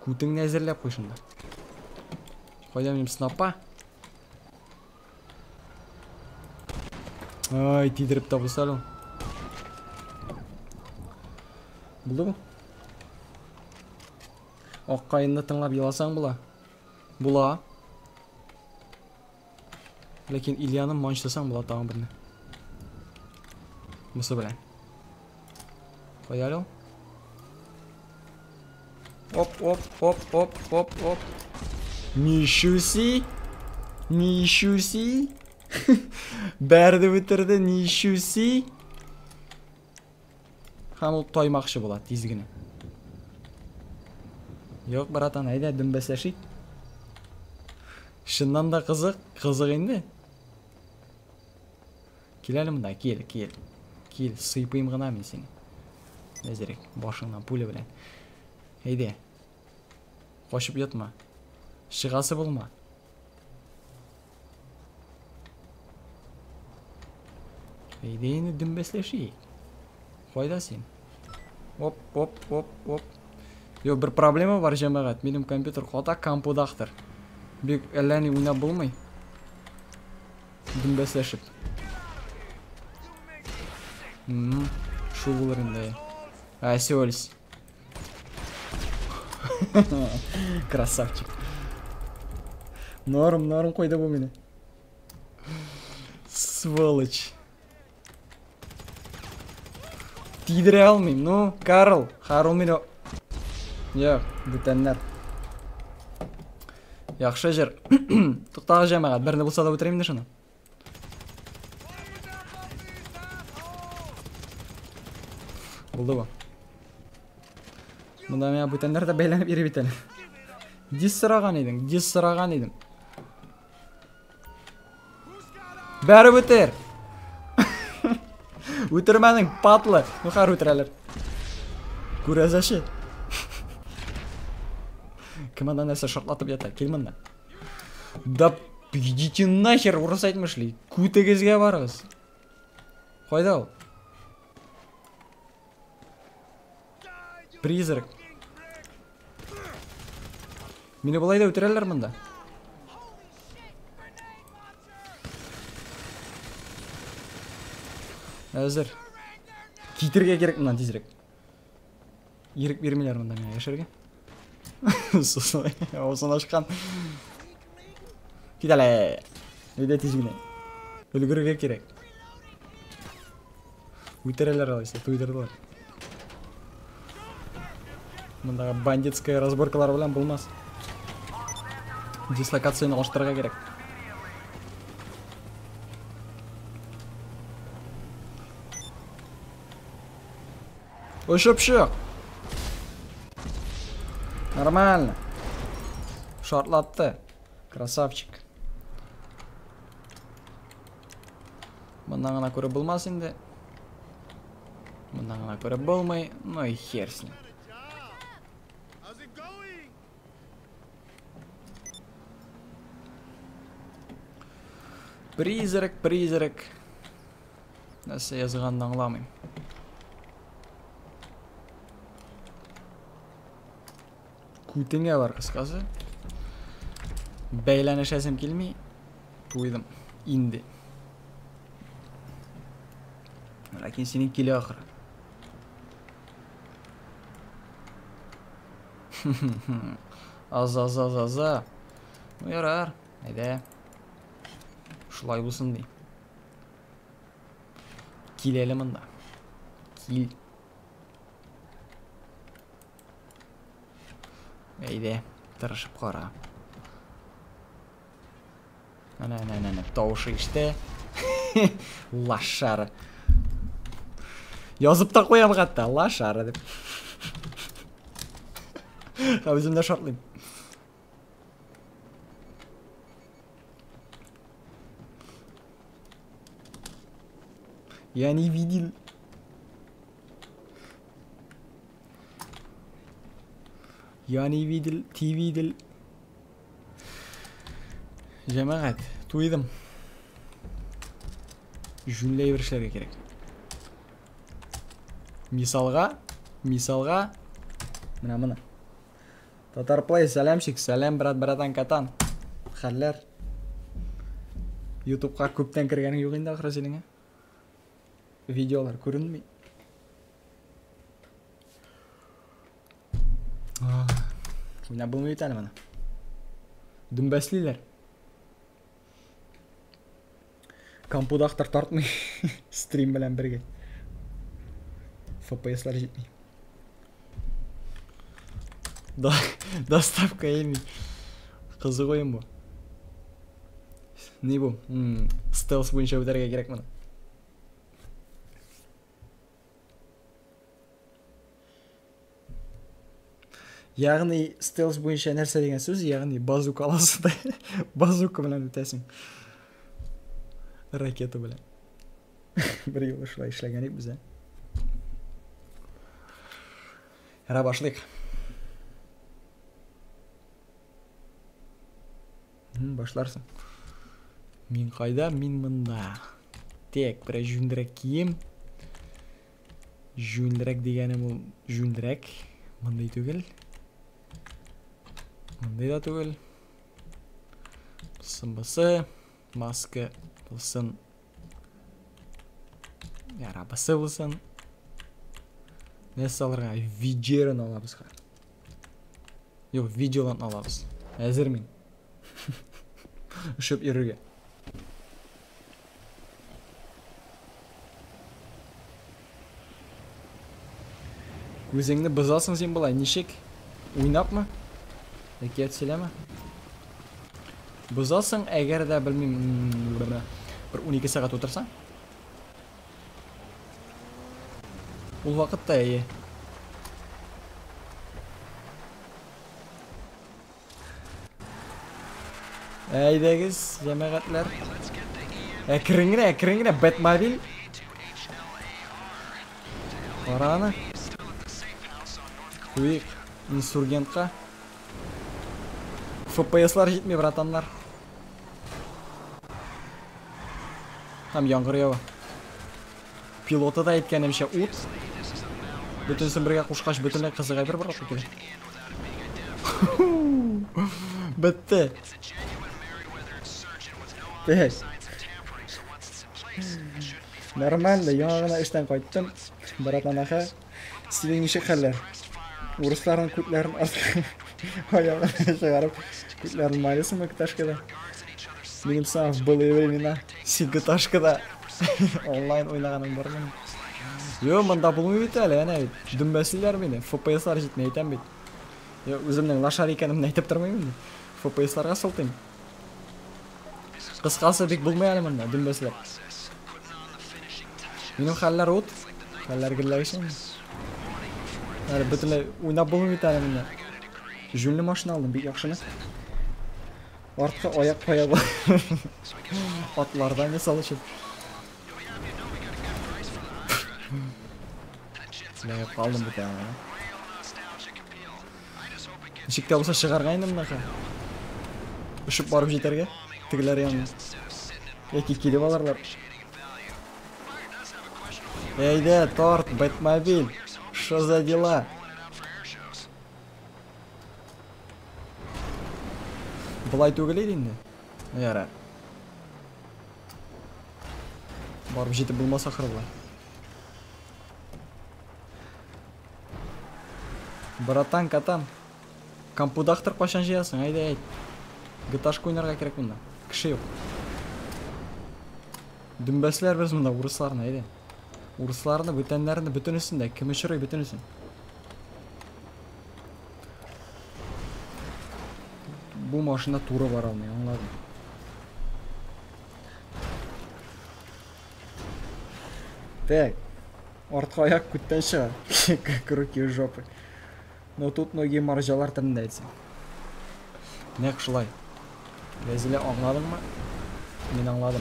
Kutingni azirlab qo'y shunda. Qo'ydim snappa. Ay, tidiribdi bu salon. Bo'ldimi? Oqqayinni tinglab yolasang bo'la. Lekin Ilyani monchlasang bo'ladi tag'in birini. Musa bilan. Qo'yalo. Hop. Nişusi. Berdi bitirdi Nişusi. Ham u toymoqchi bo'ladi tezgina. Yo'q, bratan, hayda dumbaslashik. Shundan da qiziq endi. Kelalimda, kel. Sıypayım g'ina men seni. Nezirek, boshingdan puli bilan. Hayda. Qo'shib yotma. Shig'asi bo'lma. Endi dumbaslashik. Qo'yda sen. Hop. Yo, bir problema bor jamoat. Mening kompyuter xota kompudaqdir. Bek allani o'ynab bo'lmay. Dumbaslashib. Shu bo'lar endi. Asyolis. Красавчик. Норм qo'ydi bu meni. Сволочь. Tidire almayım. No, Karl. Harul meni. Yo'q, butanlar. Yaxshi jir. To'xtag'i jamoat, birini bo'lsa da o'tiraymi shuni. Bo'ldi bu. Bunda men butanlarda baylanib yurib bitadi. Disragan edim. Bari o'tir. O'tirmading, patla. Muhar o'tiralar. Ko'razashi. Kimdan narsa shortlatib yotar, kelmanda. Да идите нахер, урыс aytmishli. Kutigizga borasiz. Qo'yda u. Призрак. Meni bo'layda o'tiralar bunda. Hozir. Kitirga kerak bundan tezroq. Yirik bermaylar bundan men yasharga. O'zini ochgan. Ketale. Uyda tezgina. Ulgurga kerak. O'tiralar olsa, to'ydirdilar. Bunda banditskaya разборкалар bilan bo'lmas. Dislokatsiyani oshtirga kerak. O'shib. Нормально. Shortlatdi. Красавчик. Мындан гына көрө болмас инде. Мындан гына көрө болмай, ну и хер с ним. Призрак. Нәрсе язганын аңламайм. Күтеңе бар кыскасы. Бәйләнешәсем килмей, туйдым. Инде. Ләкин синең килә ахыр. Аза. Ну ярар, әйдә. Шулай булсын ди. Кил әле монда. Кил. Әйдә, тырышып кара. Ana, tavışı işte. Laşarı. Yazıp da koyam hatta. Laşarı dep. Ha özümde şartlayayım. Yani видел. Yani видел, ти видел. Жамағат, туйдым. Жүнлей берішілерге керек. Мисалға. Мына. Татарплей, сәлемшік, сәлем, братан, катан. Қаллар. Ютубқа көптен кіргенің жоқ енді ақыры сенің, видеолар көрінмей. Ойна болмайды әлі мына. Дүмбәслейлер. Компудақтар тартмай. Стрим білән бірге. FPS-лар жетмей. Доставка емей. Қызы қойым бұл. Не бұл? Стелс бойынша өтерге керек мұны. Яғни стелс бойынша нәрсе деген сөз, яғни базука аласы да. Базука білән өтесің. Ракета білән. Бір ел ұшылай ішләгенік біз, Әра башлайық. Башларсың. Мен қайда, мен мында. Тек, бір жүндірек кием. Жүндірек дегенім ол жүндірек. Мындай түгіл. Мындай да түгіл. Бысы. Маска болсын. Арабасы болсын. Несі алырға? Виджерін алабыз. Yok, видеолан алабыз. Әзір мен. Үшіп еріге. Өзіңді бұзасың сен бұлай, нешек? Ойнап ма? Әке әтселі ма? Бұзасың, әгер де білмейм, бір 12 сағат отырсаң. Бұл вақытта әйе. Әйдәгіз, жәмәғатлар. Әкіріңіне, Бэтмобиль. Қараны. Көйік, инсургентқа. FPS-лар жетмей, братанлар. Там яңғыр яуы. Пилоты да еткенімше ұт. Бүтінсін бірге құшқаш бүтінлі қызыға бір бұрақы келе. Бітті. Нормально, яңағына іштен қайттым. Баратан аға. Сілің нешек қалар. Орыстардың күтлерін аяғына шығарып. Күтлерін майлысын ма кіташкада. Менің сағыз былы времена. Сен кіташкада онлайн ойнағаның бар менің. Yo, мында бұлмай бейті әлі, дүмбәсілер мені. FPS-лар жетіне айтам бейт. Өзімнің лашар екенімін айтып тұрмаймын. FPS-ларға сылтайым. Қысқасы бек бұлмай әлі мында, дүмбәсілер. Менің қаллар от. Қаллар кірләгішен. Әлі бүтінлі ойнап бұлмай бейті әлі мында. Жүнлі машина алдым, бек яқшыны. Артқа аяқ қоя бұл. Атлардан не салышып. Сілегіп қалдым бұта аңа. Нешікте болса шығарғайны мұнақа. Үшіп барып жетерге. Тігілер яңын. Яки келіп аларлар. Әйде, торт, Бэтмобиль. Шо за дела? Бұлай төгілейді енді. Яра. Барып жетіп болмаса қырылы. Братан, катан. Кампудақтыр қашан жиясың, айда айт. Гыташқа ойнарға керек мұнда. Кіші yok. Дүмбәсілер біз мұнда ұрысларына, айда. Ұрысларына, бүтәнлеріне бүтін үсін де, кімі шырай бүтін үсін. Бұл машина туры бар алмай, аңладым. Так, артқа аяқ күттен шығар. Руки в жопы. Но тут ноги маржалар тіріндейді. Неқ шылай. Ләзілі аңладың ма? Мен аңладым.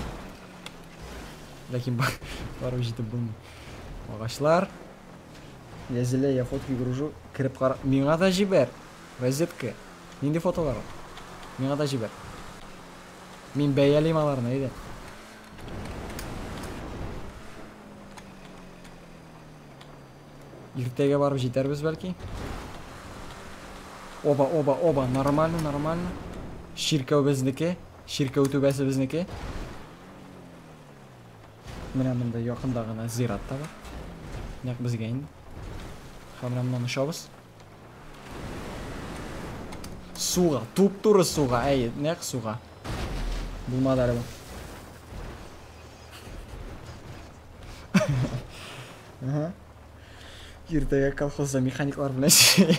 Ләкин барып жетіп бұлмын. Ағашлар. Ләзілі, я фотки гружу. Кіріп қара. Меңа да жібер. Розетка. Ненде фотолар? Меңа да жібер. Мен бәйәлейм аларына, еді. Ертеге барып жетербіз бәлки. Оба, нормально. Ширкау біздікі, ширкау төбәсі біздікі. Міне мұнда яқындағына зират та бар. Неқ бізге енді. Қамына мұнан ұшабыз. Суға, туп-туры суға, әйі, неқ суға. Бұлмады әрі бұл. Ертеге колхозда механиклар біләші.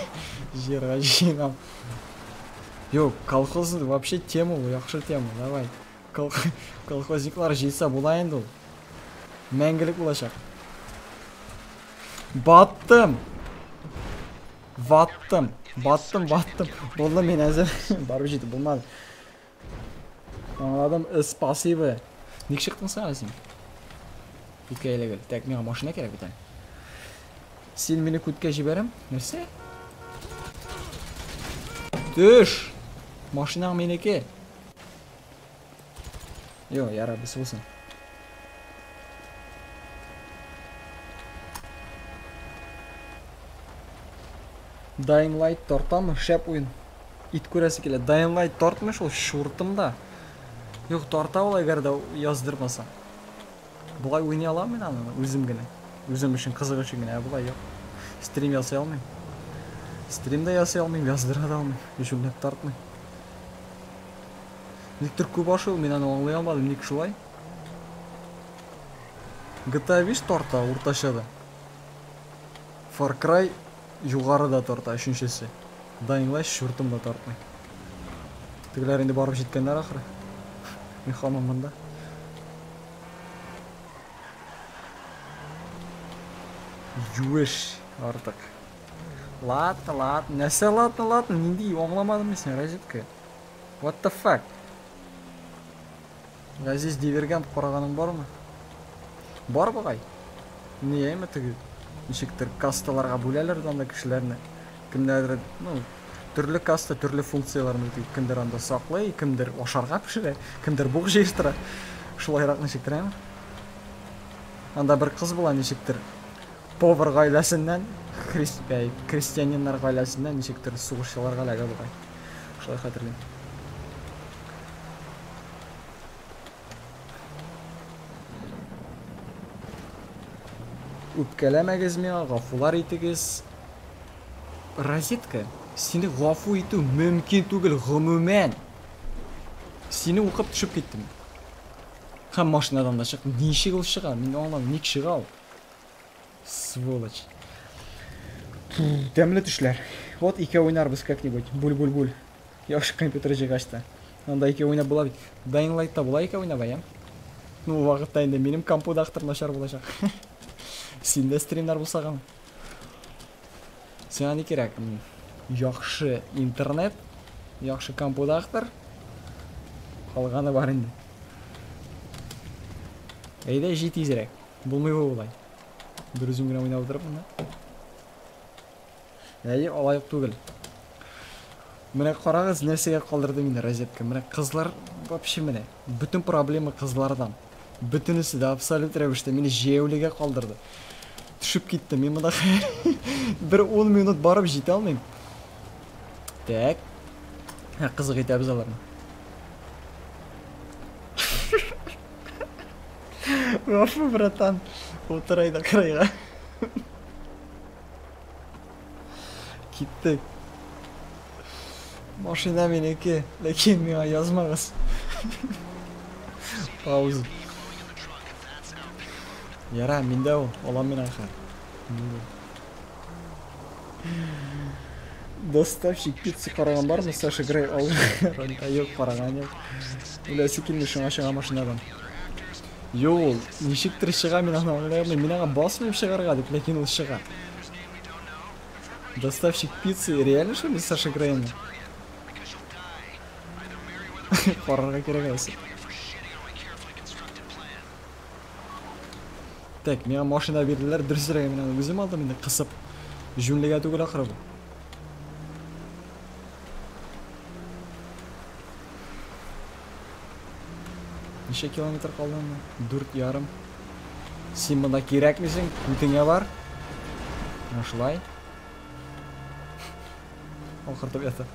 Жерға жиңам. Yok, колхоз вообще тема бұл, яқшы тема, давай. Колхозниклар жейса болайынды ол. Мәңгілік болашақ. Баттым. Болды мен әзір. Барып жейді, болмады. Аңладым, спасибо. Нек шықтың саған сен? Күтке елегіл. Так, меға машина керек бітен. Сен мені күтке жіберім? Нәрсе? Түш! Машинаң менеке. Йо, яра, біз болсын. Dying Light тортамы? Шәп ойын. Ит көрәсі келе. Dying Light тортмы шол шуртымда. Йоқ, торта олай гәрді яздырмаса. Бұлай ойнай аламын мен аны, өзім гіне. Өзім үшін қызығы үшін гіне, бұлай йоқ. Стрим ясай алмайм. Стримда ясай алмайм, яздыра да алмайм. Үшілініп тартмай. Нектір көп ашыл, мен аны оңлай алмадым, нек шулай. GTA виш торта орташады. Far Cry юғарыда торта, үшіншесі. Dying Light шүртімда тартмай. Тігілер енді барып жеткендер ақыры. Мен қамамында. Юеш артық. Ладно. Нәрсе ладно. Нендей оңламадым мен сен, розетка. What the fuck? Ғазиз дивергент қорағаның бар ма? Бар бұғай. Не ема түгі? Нешіктір касталарға бөлелер анда кішілеріне. Кімдер, түрлі каста, түрлі функцияларын өтейді. Кімдер анда сақлай, кімдер ошарға пішірі, кімдер бұқ жейістірі. Шылайрақ нешіктір ема? Анда бір қыз бұла нешіктір. Повар ғайласынан, крестьянинлар ғайласынан нешіктір суғышшыларға ләгі бұғай. Шылай қатырлейм. Үпкәләмәгіз меға, ғафулар етігіз. Розетка, сені ғафу ету мүмкін түгіл ғымумен. Сені оқып түшіп кеттім. Қам машинадан да шық, неші қыл шыға, мен оңлам, нек шыға ал. Сволочь. Тәмлі түшлер. Вот ике ойнарбыз как-нибудь. Буль. Яқшы компьютер жеғашты. Анда ике ойнап бола бит. Dying Light'та бола ике ойнап аям. Ну, вақытта енді менің компудақтыр нашар болашақ. Сенде стримдар болсағам. Сен не керек? Яқшы интернет, яқшы компудақтыр. Қалғаны бар енді. Әйде жей тезірек. Болмай болай. Бір өзім гіне ойнап отырып мұнда. Ey, olay түгел. Міне қараңыз, нәрсеге қалдырды мені розетка. Міне қызлар вообще міне. Bütün проблема қызлардан. Бүтінісі де абсолют рәвіште мені жеулеге қалдырды. Түшіп кетті. Мен мұнда бір 10 минут барып жете алмайым. Так. Қызық етеміз алармын. Вофу, братан. Отырайда қырайға. Кеттік. Машина менеке, лекен меңа yazmağız. Пауза. Яра, менде ол, олам мен ақар. Доставщик пиццы қараған бар ма? Саша Грей ал. Yok қараған yok. Үлесі келмешін ашыға машинадан. Йол, нешіктір шыға мен ана оңлайымын. Мен аға басмайым шығарға деп, лекен ол шыға. Доставщик пиццы реально что ли Саша Грейна? Қарарға керек әсі. Так, меға машина берділер, дүрсірегі мен өзім алдым енді қысып. Жүнліге түгіл ақыры бұл. Неше километр қалды ма? 4,5. Сен мұнда керек месің? Күтіңе бар? Ашылай. Оқыртып еді.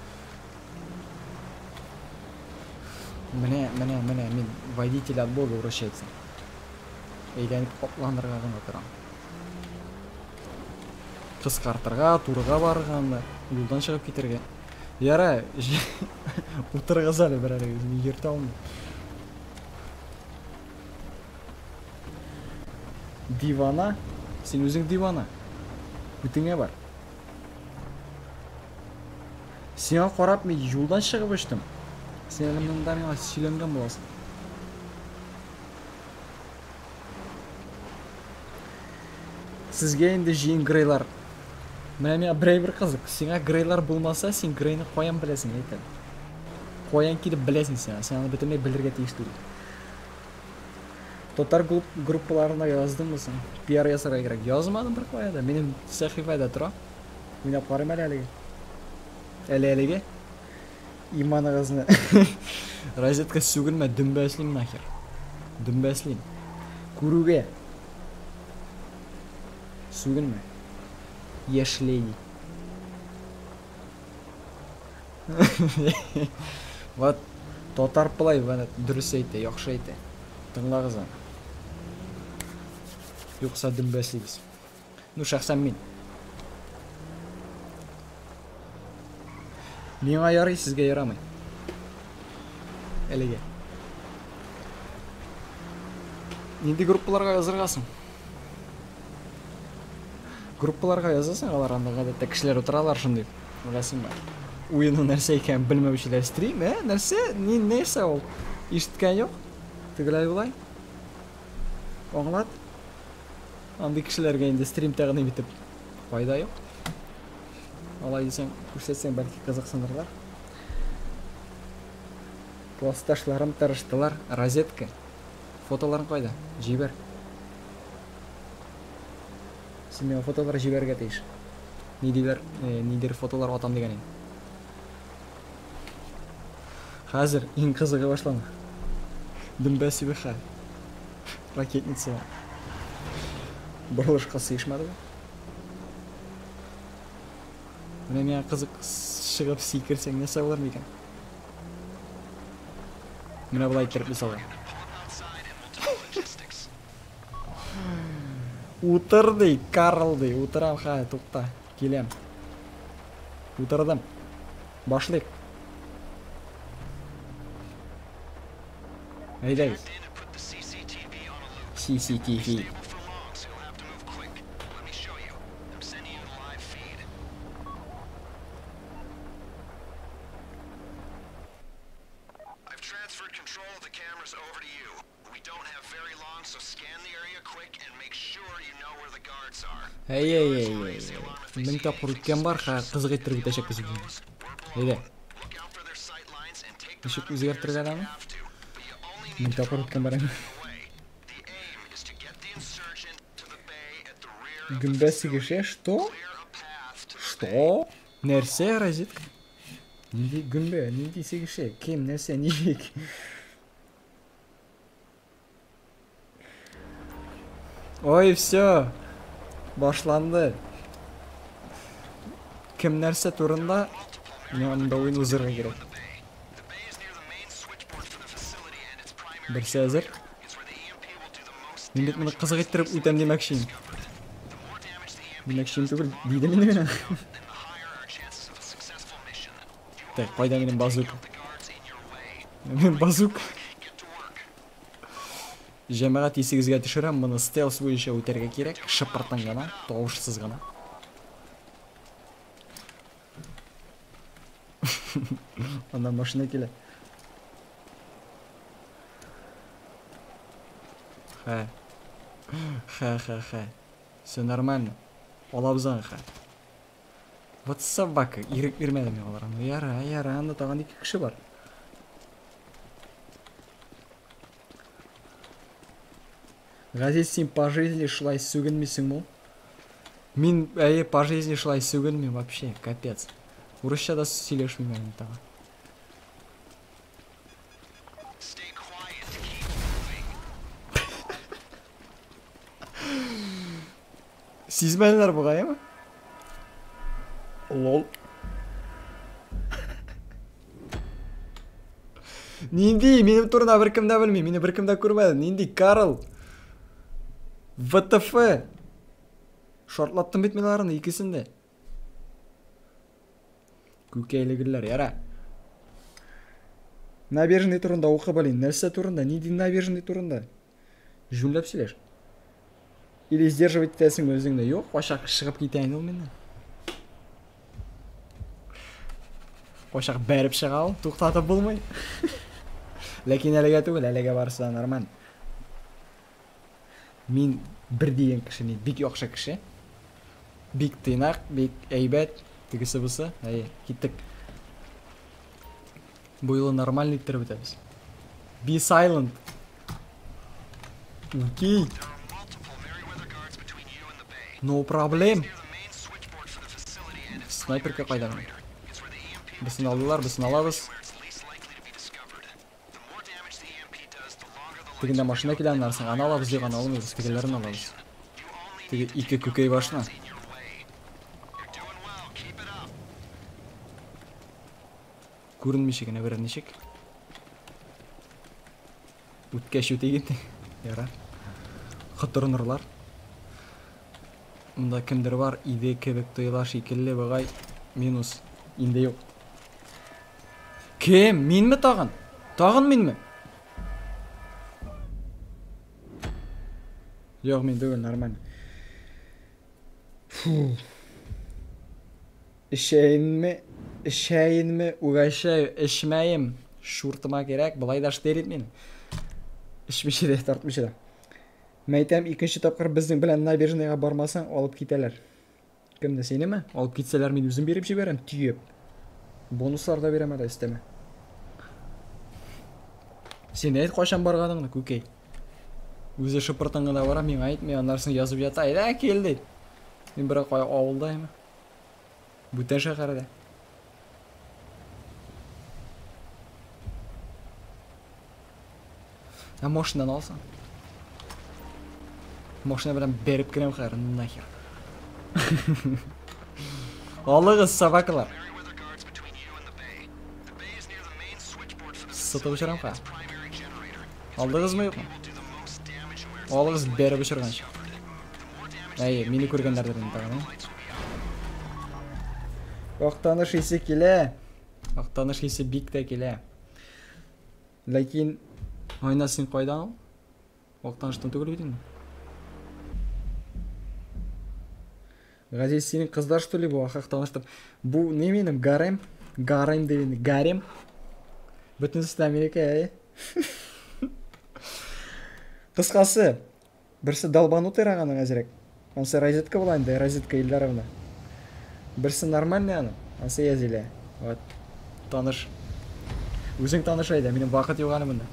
Міне, мен водитель от Бога вращается. Ейләніп қопландырға ғын отырам. Қысқартырға, турға барғанда, юлдан шығып кетерге. Яра, отырғыз әлі бір әрі, ерті алмай. Дивана? Сен өзің дивана? Бүтіңе бар. Сен қарап мен юлдан шығып өштім. Сен әлімнің мені сүйленген боласың. Сізге енді жиын грейлар. Мен бір қызық. Сенға грейлар болмаса, сен грейні қоян білесің, ейтін. Қоян келіп білесің сен. Сен аны бітірмей білдірге тейісті дейді. Тотар группаларына яздың мұсың. PR ясырға керек. Yazmadım бір қояды. Менің сәхифайда тұра. Мен апарым әлі. Әлі. İmanağızını. Rozetka sugulma, dümbəsliyim nahir. Dümbəsliyim. Kuruge. Sugulma. Yeşleyi. Вот, тотар пылай, вана дұрыс айты, яқшы айты. Тыңлағызан. Yoqsa dümbəsliyimiz. Ну, шақсан мен. Меңа ярай, сізге ярамай. Әлеге. Енді группаларға yazырғасың. Группаларға yazasың, алар анда кішілер отыралар шындайып. Ойласың ба? Ойыны нәрсе екен білмеушілер стрим, нәрсе? Нәрсе ол? Ешіткен жоқ? Түгілай олай? Оңлад? Анда кішілерге енді стрим тәғіне бітіп. Пайда жоқ? Алай десең, көрсетсең бәлкі қызықсындырлар. Классташларым тырыштылар. Розетка. Фотоларын қойды. Жибер. Сен мен фотолар жиберге тейш. Нидер фотолар атам деген ең. Қазір ең қызығы башланы. Дүмбәсі бі қай. Ракетница. Бұрылышқа сыйшмады ба? Мен қызық шығып секірсең несі болар ма екен? Міне бұлай кіріп мысалы. Утыр дей, Карл дей, утырам қай, тоқта, келем. Утырдым. Башлик. Айдай. CCTV. Ей. Мен тапыр өткен бар, қызық еттіріп өтешек көзіп жүрміз. Ейде. Нешек өзгерттіріп адамы? Мен тапыр өткен бар әмі. Гүмбәсі кеше, что? Что? Нәрсе розетка? Не гүнбе, не десегіше, кем нәрсе, не жек? Ой, все. Башланды. Кем нәрсе турында? Мында ойын ұзырға керек. Бірсе әзір. Мен бет мұны қызық еттіріп өтем демекшейін. Демекшейін түгіл, дейді мені. Так, қайда менің базук? Мен базук. Жемаға тесігізге түшірем, мұны стелс бойынша өтерге керек. Шыпыртын ғана, тоғышсыз ғана. Анда машина келе. Ха. Все нормально. Олабзан ха. Вот собака. Ирек бермеді мен оларға. Яра, анда таған 2 кіші бар. Ғазиз, сен по жизни шылай сөгінмесің мұл? Мен по жизни шылай сөгінмем вообще, капец. Орысшада сөйлешмеймін тағы. Сезмәлілер бұға, ема? Лол. Нендей, менің турында бір кімді білмей, мені бір кімді көрмеді. Нендей, Карл. ВТФ. Шортлаттым бет менларын екісінде. Көкейлігілер, яра. Набережный турында оқы білейін. Нәрсе турында, нендей набережный турында? Жүнләп сөйлеш. Или сдерживать тәсің өзіңді. Йоқ, қошақ шығып кетейін ол мені. Қошақ бәріп шығал, тоқтатып болмай. Ләкин әліге түгіл, әліге барысы нормально. Мен бір деген кіші, не бик yoqшы кіші. Бик тыйнақ, бик әйбәт, тігісі бұсы. Әйе, кеттік. Бойлы нормальный түрі бітеміз. Be silent. Окей. No problem. Снайперка қайдан? Бісын алдылар, бісын алабыз. Тегінде машина келен нарсың, ана алабыз деп ана алымыз, тегелерін алабыз. Теге 2 көкей башына. Көрінмешек, әбір нешек. Өткәш өтегенде. Яра. Құттырын ұрлар. Мұнда кімдір бар, иде кебек тойла шекелі бұғай. Минус. Инде yok. Кем? Мен ме тағын? Тағын мен ме? Жоқ, мен дөғіл, нормально. Ішәйін ме, ұғайшай, ішмәйім. Шуртыма керек, бұлай да штерет мені. Ішмеші де, тартмеші де. Мәйтәм, 2-ші тапқыр біздің білән набережныйға бармасаң, алып кетелер. Кімді, сені ме? Алып кетселер, мен өзім беріп жіберем, түйеп. Бонуслар да берем әлі, істеме. Сен әйт қошан барғадыңды, көкей. Өзі шыпыртыңғыда бара, мен айт, мен анарсын yazып жата, айда кел дейді. Мен бірақ қой ауылдаймын. Бүтен шақарыда. Машинадан алсаң. Машина білән беріп кірем қайры, нахер. Алығыз собакалар. Сытып ұшырам қа. Алдығыз ма еқын? Алығыз беріп ұшырғаншы. Әйе, мені көргендердерін тағын. Оқтаныш есе келе. Оқтаныш есе бикте келе. Ләкин, ойна сен қойдан ал? Оқтаныштың түгіл бедің? Ғазиз, сенің қыздар что ли бұл ақтаныштым? Бұл не менің? Гарем? Гарем дейін. Гарем? Бүтінсіз Америка, әйе? Қысқасы, бірсі далбану тырағаның әзірек. Онсы розетка болайынды, розетка елдерівна. Бірсі нормальный аны, онсы язелі. Вот, таныш. Өзің таныш айды, менің вақыт еуғаны мұнда.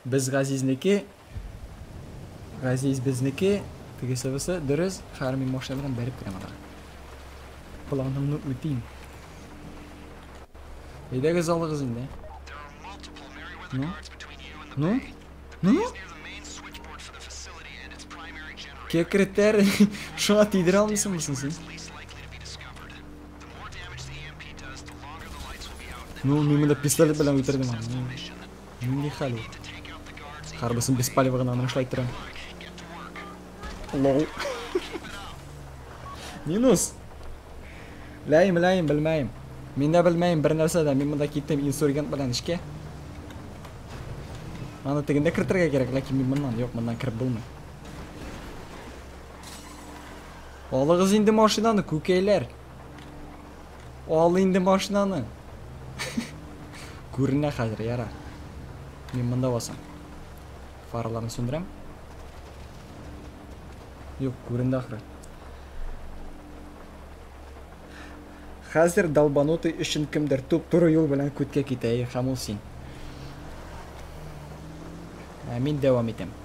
Біз Ғазизнеке Газиз bizniki, tegisi bo'lsa durust, har men mashina bilan berib kiraman. Planimni o'tayim. Eydagi zalg'iz endi. No? No? No? Kekretler şu an tidire almışsın mısın sen? No, mimi de pistolet bilan o'tirdim ham. Menga hali. Harbisini bespalya bilan anashlayib turaman. Lol. Minus. Layim bilmayim. Men de bilmayim bir narsadan. Men bunda ketdim insurgent bilan ishga. Mana teginde kiritirga kerak, lekin men bundan yo'q, bundan kirib bo'lmaydi. Olg'iz endi mashinani, ko'kaylar. Ol endi mashinani. Ko'rinna hozir yarar. Men bunda bo'lsam. Farlarni söndürem. Yo'q, ko'rindi axir. Hozir dalbanotay uchun kimdir to'p-to'g'ri yo'l bilan ko'tga ketay, hamolsin. Men davom etaman.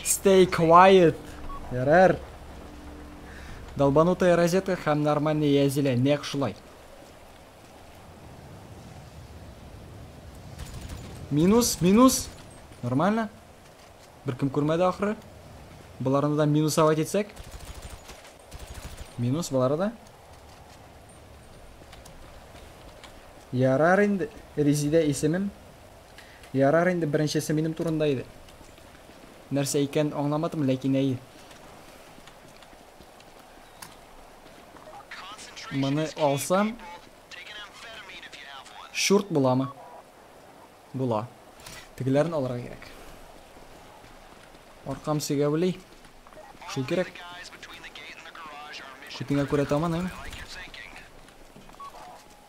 Stay quiet. Yarar. Долбанутая розетка ham нормальный языля, не шулай. Минус. Нормально? Bir kim ko'rmadi oxiri. Bulardan minus avat etsek. Minus bularda. Yarar endi. Rezida ismim. Yarar endi birinchisi mening turumda edi. Narsa ekan anglamadim, lekin ey. Mana olsam short bo'lami? Bo'la. Tigilarni olira kerak. Orqam segavli. Shu kerak. Kutinga ko'ra tomonami?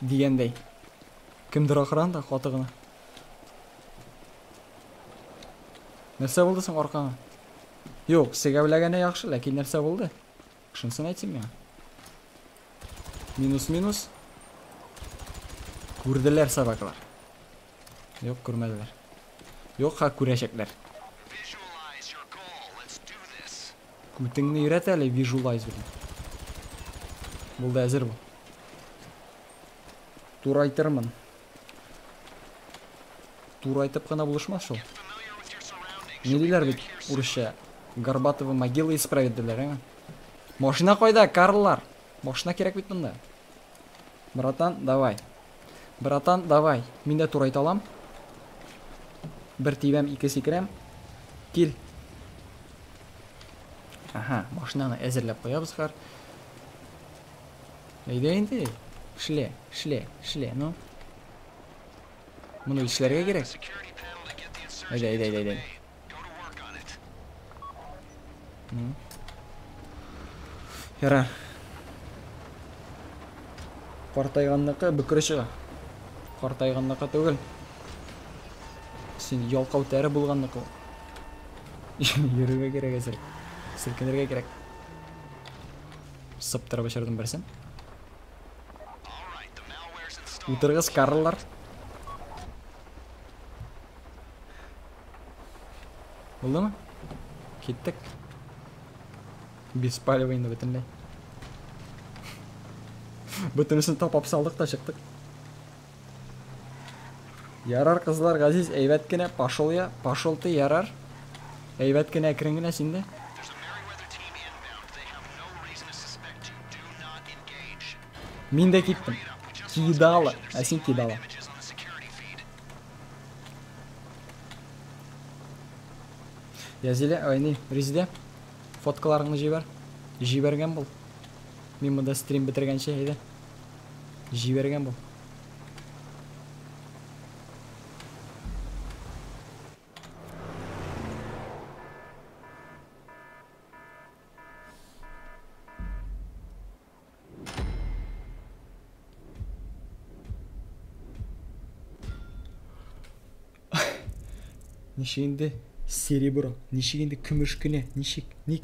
Deganday. Kimdir oxiranda xotig'ini. Narsa bo'ldi sen orqangga? Yo'q, segavlagani yaxshi, lekin narsa bo'ldi. Shunisini aytsim men. Minus. Ko'rdilar sabaqlar. Yo'q, ko'rmadilar. Yo'q, ha ko'rashaklar. Kutingni yuratali visualize bilan. Bo'ldi, hozir bu. To'g'ri aytarman. To'g'ri aytib qana bo'lishmas shu. Ne deylar bit urushga? Горбатова могила исправит dedilar, ha? Mashina qo'yda, karllar. Mashina kerak bit bunda. Bratan, davay. Menda to'g'ri ayta olam. Bir tibam, ikki sekram. Kel. Aha, mashinani azirlab qo'yamiz har. Neydi endi? Shle, no? Buni ishlarga kerak. Hayda. Yarar. Qartayganligi bukrishiga. Qartayganligi tugul. Sen yolqov tari bo'lganligi. Yurishga kerak hozir. Silkinirga kerak. Saptira başardım bersin. O'tirg'iz karllar. Bo'ldimi? Ketdik. Bespalya endi butunlay. Butunisini topib saldik da chiqdik. Yarar qizlar Aziz, ayvatgina pashol ты yarar. Ayvatgina kiringina senda. Men de ketdim. Kidala, asin kidala. Yazili, ayni, Rezida. Fotkalaringni jibergan bo'l. Men bunda stream bitirgancha edi. Jibergan bo'l. Nişeğinde serебро, nişeğinde kümüş güne, nik.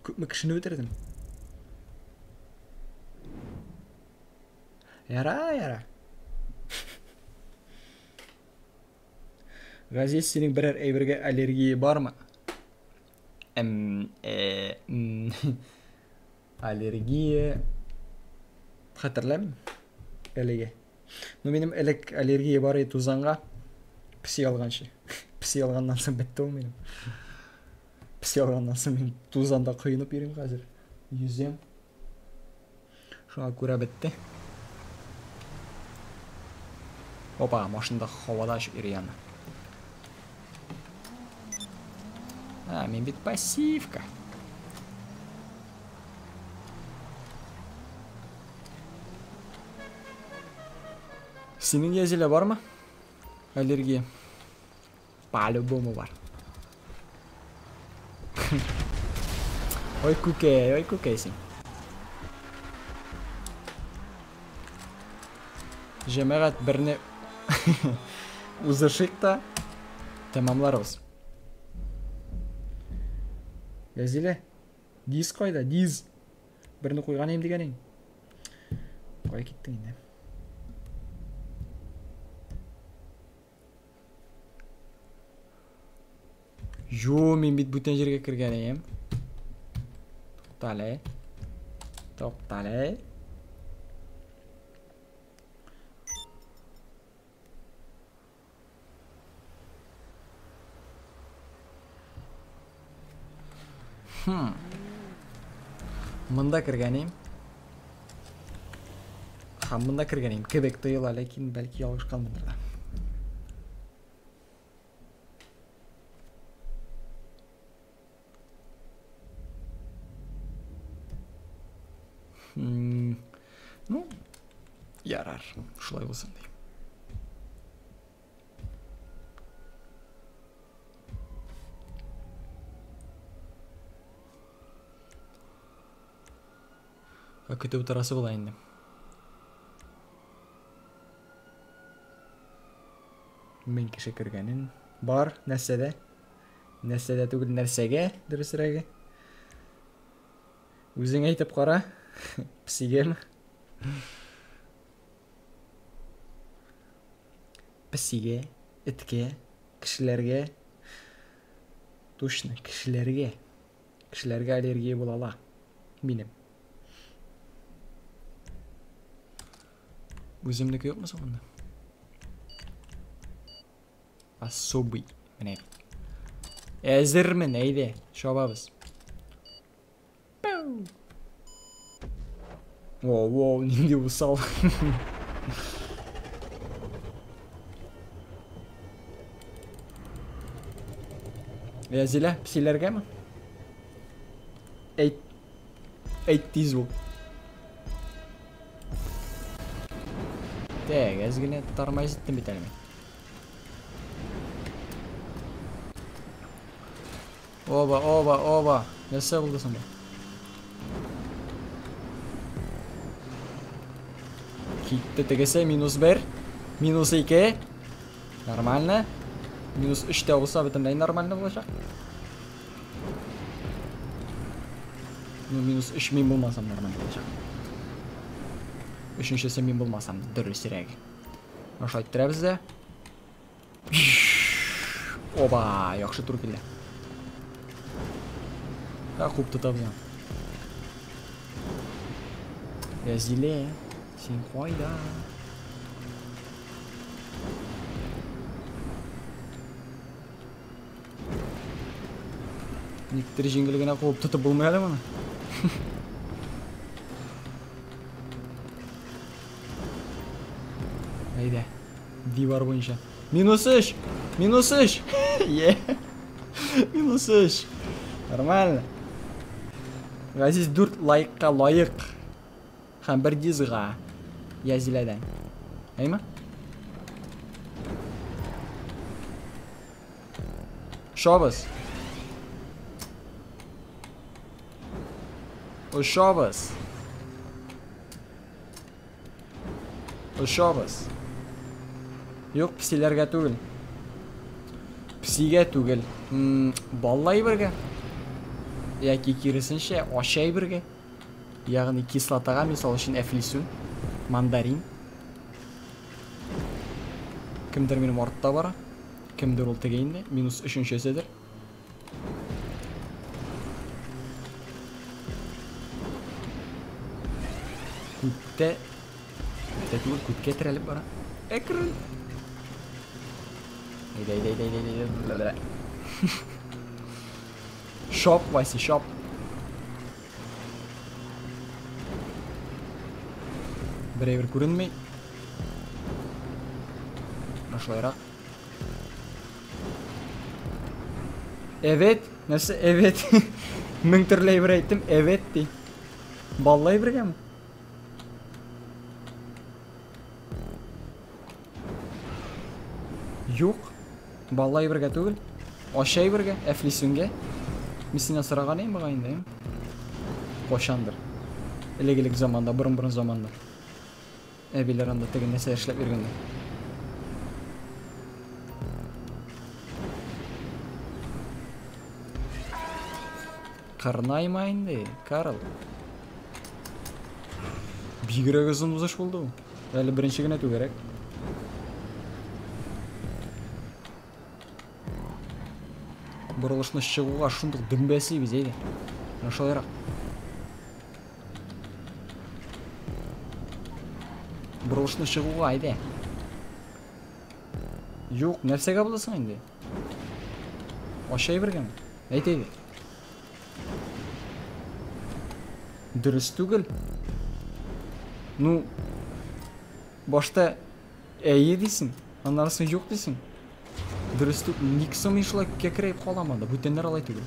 Köpme kişini öldürdüm. Yara. Ғазиз, сенің бірер әйберге аллергия бар ма? Аллергия... Қатырламын? Әлеге. Но менің әлек аллергия бар еді тузанға. Пісе алғаншы. Пісе алғаннан соң бітті ол менің. Пісе алғаннан соң мен тузанда құйынып берем қазір. Yüzем. Шуға көре бітті. Опа, машинада хавада ірияны. Мен бит пассивка. Сенің езілі бар ма? Аллергия. По-любому бар. Ой, кукейсің. Жемағат біріне ұзыршық та тамамларыз. Езілі? Диз қойда, диз. Біріні қойған ем дегенің. Қой кеттің енді. Жо, мен бит бүтін жерге кірген ем. Тоқталай. Мында кірген ем. Мында кірген ем. Кебек тойыла, лекен бәлкі ялғыш қалмындырда. Ну, ярар, шулай болсын дейм. Күтіп тұрасы болайын дейм. Мен кеше кіргенін бар, нәрседе. Нәрседе түгіл нәрсеге, дұрысыраға. Өзің айтып қара. Пісігем. Пісіге, ітке, кішілерге. Точно, кішілерге. Кішілерге аллергия болала. Менім. Өзімдікі yok mu sonunda? Особый. Міне. Әзірмін, әйде. Шабабыз. Воу, нинди усал. Зиля, псилерге ме? Әйт тез бол. Так, әзгіне тармай зіттім бет әліме. Оба. Нәрсе болды сонда? Китті тегесе минус 1, минус 2. Нормально. Минус 3 болса бітімдей нормально болacak. Минус 3 мен болмасам нормально болacak. Үшіншісі мен болмасам дұрысырақ. Ошай тұрабыз да. Оба, яқшы тұр келді. Қуып тұтабыз. Зиле. Сен қойда. Нектері жеңгілігіне қойып тұтып болмайды мұны. Айда. Дивар бойынша. Минус 3. Минус 3. Минус 3. Нормально. Ғазиз 4 лайыққа лайық. Хан бір дизға. Язиләдән. Әйма? Шабыз. Шабыз. Yok, pisilərgə түгіл. Писигә түгіл. Баллай бірге. Яки кирісінше, ашай бірге. Яғни кислотаға, misal үшін әфлисун, мандарин. Кімдер менің ортта бара? Kimdir ol tegeyinde? Minus 3-nчesidir. Kutte tuğul kutke tirelip bara. Ekran. Haydi. Shop vaysi shop. Birebir ko'rinmay. Başlayarak. Evet. Nasıl evet? Ming türlü bir aytdim. Evet di. Vallahi birgemi? Yo'q. Vallahi birga tugul. Oşay birga, Eflisunga. Misina sırağanayım mı gayındayım? Qo'shandir. Ilegilik zamanda, burun zamanda. Ebiler anda tegin nese işlep bergende. Qarnaymayndi, Karl. Bigirek uzun uzaş buldu. Hali birinchi gina tu kerak. Buruluşni chig'uga shundoq dumbasi bizeydi. Nashoyroq. Buruluşni chig'uga ayda. Yo'q, narsaga bo'lasan endi. Oshay birgami? Aytaydi. Dürüst tugul. Nu boshda iyi deysin. Anlarsın yo'q deysin. Dürüst Nixon ishla kekrayib qolamadi. Butenlar olay tugul.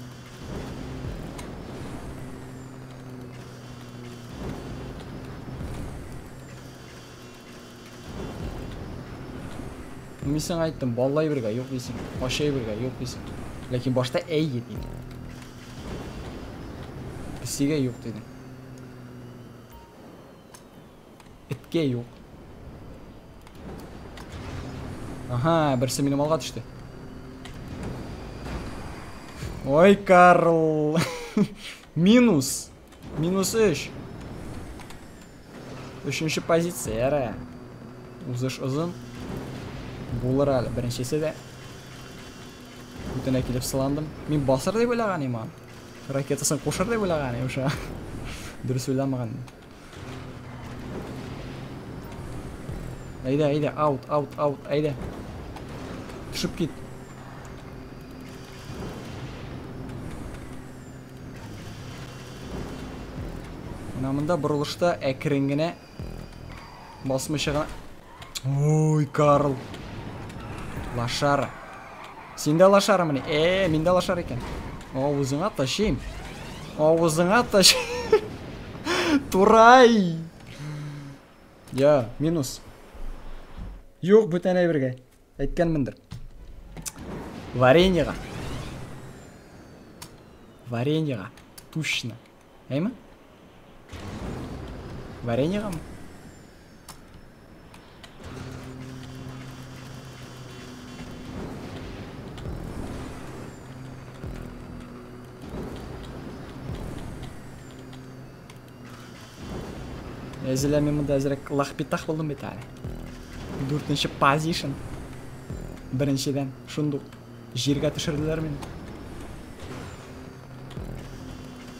Men sana aytdim, vallahi birga yo'q deysin. Oshay birga yo'q deysin. Lekin boshda iyi deydi. Bizga yo'q dedi. Itga yo'q. Aha, birisi meni molga tushdi. Oy Karl. Minus 3. 3-nче pozitsiya. Uzish uzun. Bo'lar hali birinchisi-da. Butun kelib silandim. Men bosir deb o'ylagan edim. Raketasini qo'shir deb o'ylagan edim o'sha. Durust o'ylamagan. Ayda, out, ayda. Tushib ket. Mana bunda burilishda ekringini bosmishig'ini. Oy, Karl. Lashar. Senda lasharmini? Menda lashar ekan. Og'zingga tashim. Turay. Ya, minus. Yo'q, butanay birga. Aytganmindir. Vareniyga. Точно. Aymi? Vareniyga. Ezilemi bunda azrak laqpitaq bo'ldim betali. 4-nче position. Birinchidan shundoq yerga tushirdilar meni.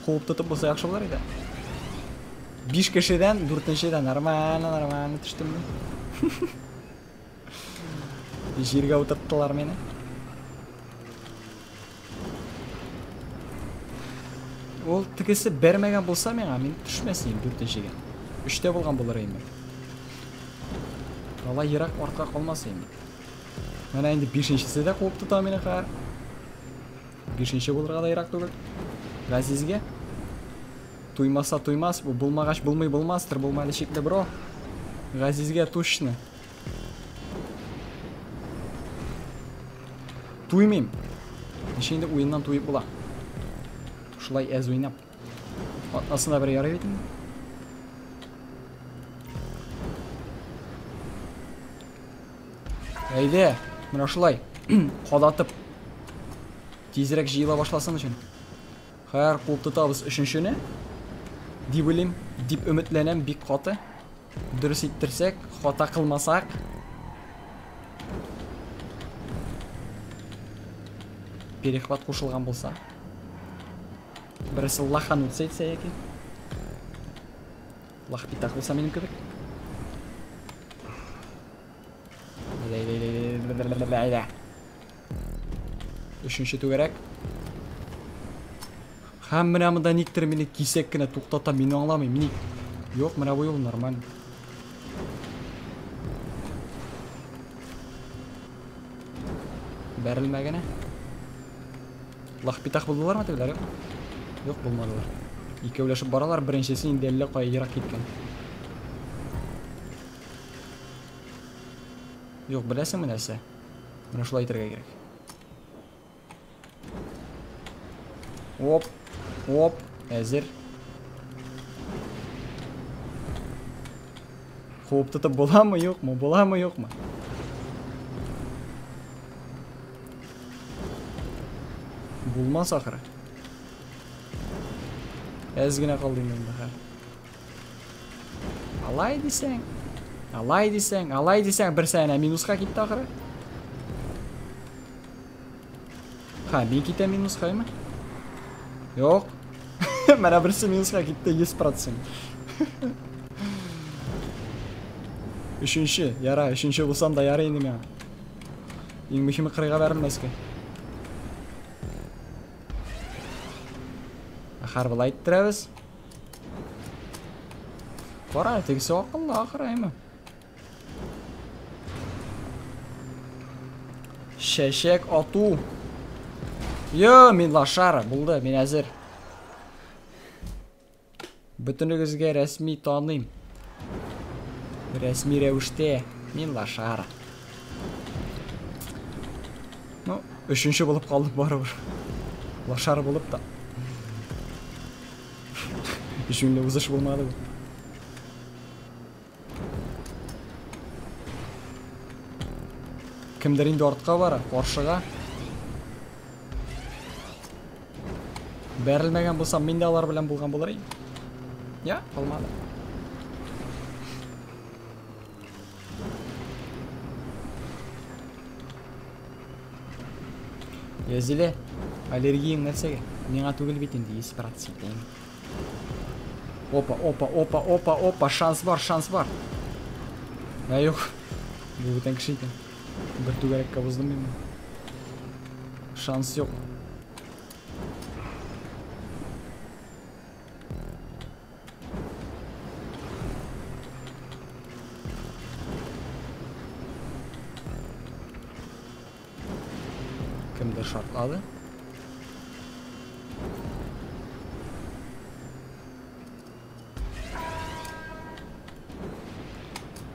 Qo'yib tutib bo'lsa yaxshi bo'lar edi. 5 kishidan 4-nчеdan normal tushdim men. Yerga o'tirtdilar meni. Ol tikisi bermagan bo'lsa menga men tushmasdim 4-nчеga. 3'te bo'lgan bo'lar edim. Valla yiroq ortga qolmasam. Mana endi 5-nчесida qo'yib tutam meni qar. 5-nче bo'lirga da yiroq tugul. Gazizga tuymasa tuymas, bu bo'lmag'ach bo'lmasdir, bo'lmaydi shekilli bro. Gazizga точно. Tuymayim. Endi o'yindan to'yib bo'la. Shulay az o'ynab. Aslida bir yaraydi. Haydi, mana shulay qodatib tezroq jiyila boshlasin uchun. Har qo'yib tutamiz 3-nchini. Deb o'ylayman, deb umidlanam bek qoti. Durust ettirsak, xato qilmasak. перехват қосылған болса. Бірісі лахан өтсе екен. Лах питақ болса менің көбір. Үшінші түгерек. Һәм мына мында никтер мені кисек кенә туктата, мені аңламай. Мені жоқ, мына бу юл нормально. Бәрелмәгәне. Лах питақ булдылармы тегеләр? Жоқ, булмадылар. Икәүләшеп баралар, беренчесе инде әллә кая ерак киткән. Жоқ, беләсеңме нәрсә? Менә шулай итәргә кирәк. Оп, оп, әзер. Хуп тотып буламы, юкмы? Буламы, юкмы? Булмас ахыры. Әз генә калды инде. Алай дисәң. Алай дисәң, бір сәнә минусқа китте ахыры. Ха, мен китә минусқа ме? Жоқ. Менә берсе минусқа китте 100%. Үшінші, яра, үшінші булсам да ярый инде мен. Иң мөһиме кырыйга бәрелмәскә. Ахар былай иттірәбіз. Қора, тегісі ақылы ақыр әймі. Шәшек ату. Йо, мен лашары, бұлды, мен әзір. Бүтінігізге рәсми таныйм. Рәсми рәвіште, мен лашары. Ну, үшінші болып қалдым бары бір. Лашары болып та. Үшінде ұзыш болмады бұл. Кімдер инде артқа бары, қаршыға. Бәрілмәген болсам, мен де алар білен болған боларайым. Я, болмады. Езіле, аллергияң нәрсеге? Меңа түгіл бетінде 100% дейін. Опа, шанс бар. Жоқ, бұл бітен кіші екен. Бір түгәрекке бұздым мен. Шанс жоқ. Кімді шартлады?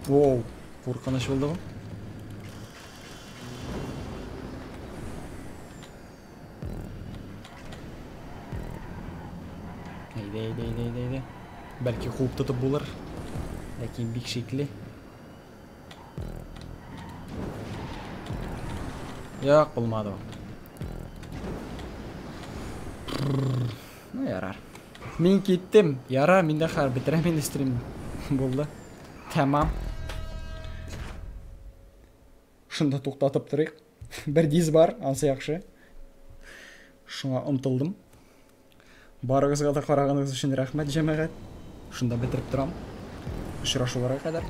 Воу, қорқыныш болды ғой. Eyde. Belki қуып тұтып болар. Ләкин бик шеклі. Жоқ, болмады ол. Ну, ярар. Мен кеттім. Ярар, мен де қар бітіремен істірім. Болды. Тамам. Шында тоқтатып тұрайық. Бір диз бар, ансы яқшы. Шыңа ұмтылдым. Барығызға да қарағаныңыз үшін рахмет, жәмәғат. Шында бітіріп тұрам. Ұшырашуларға қадар.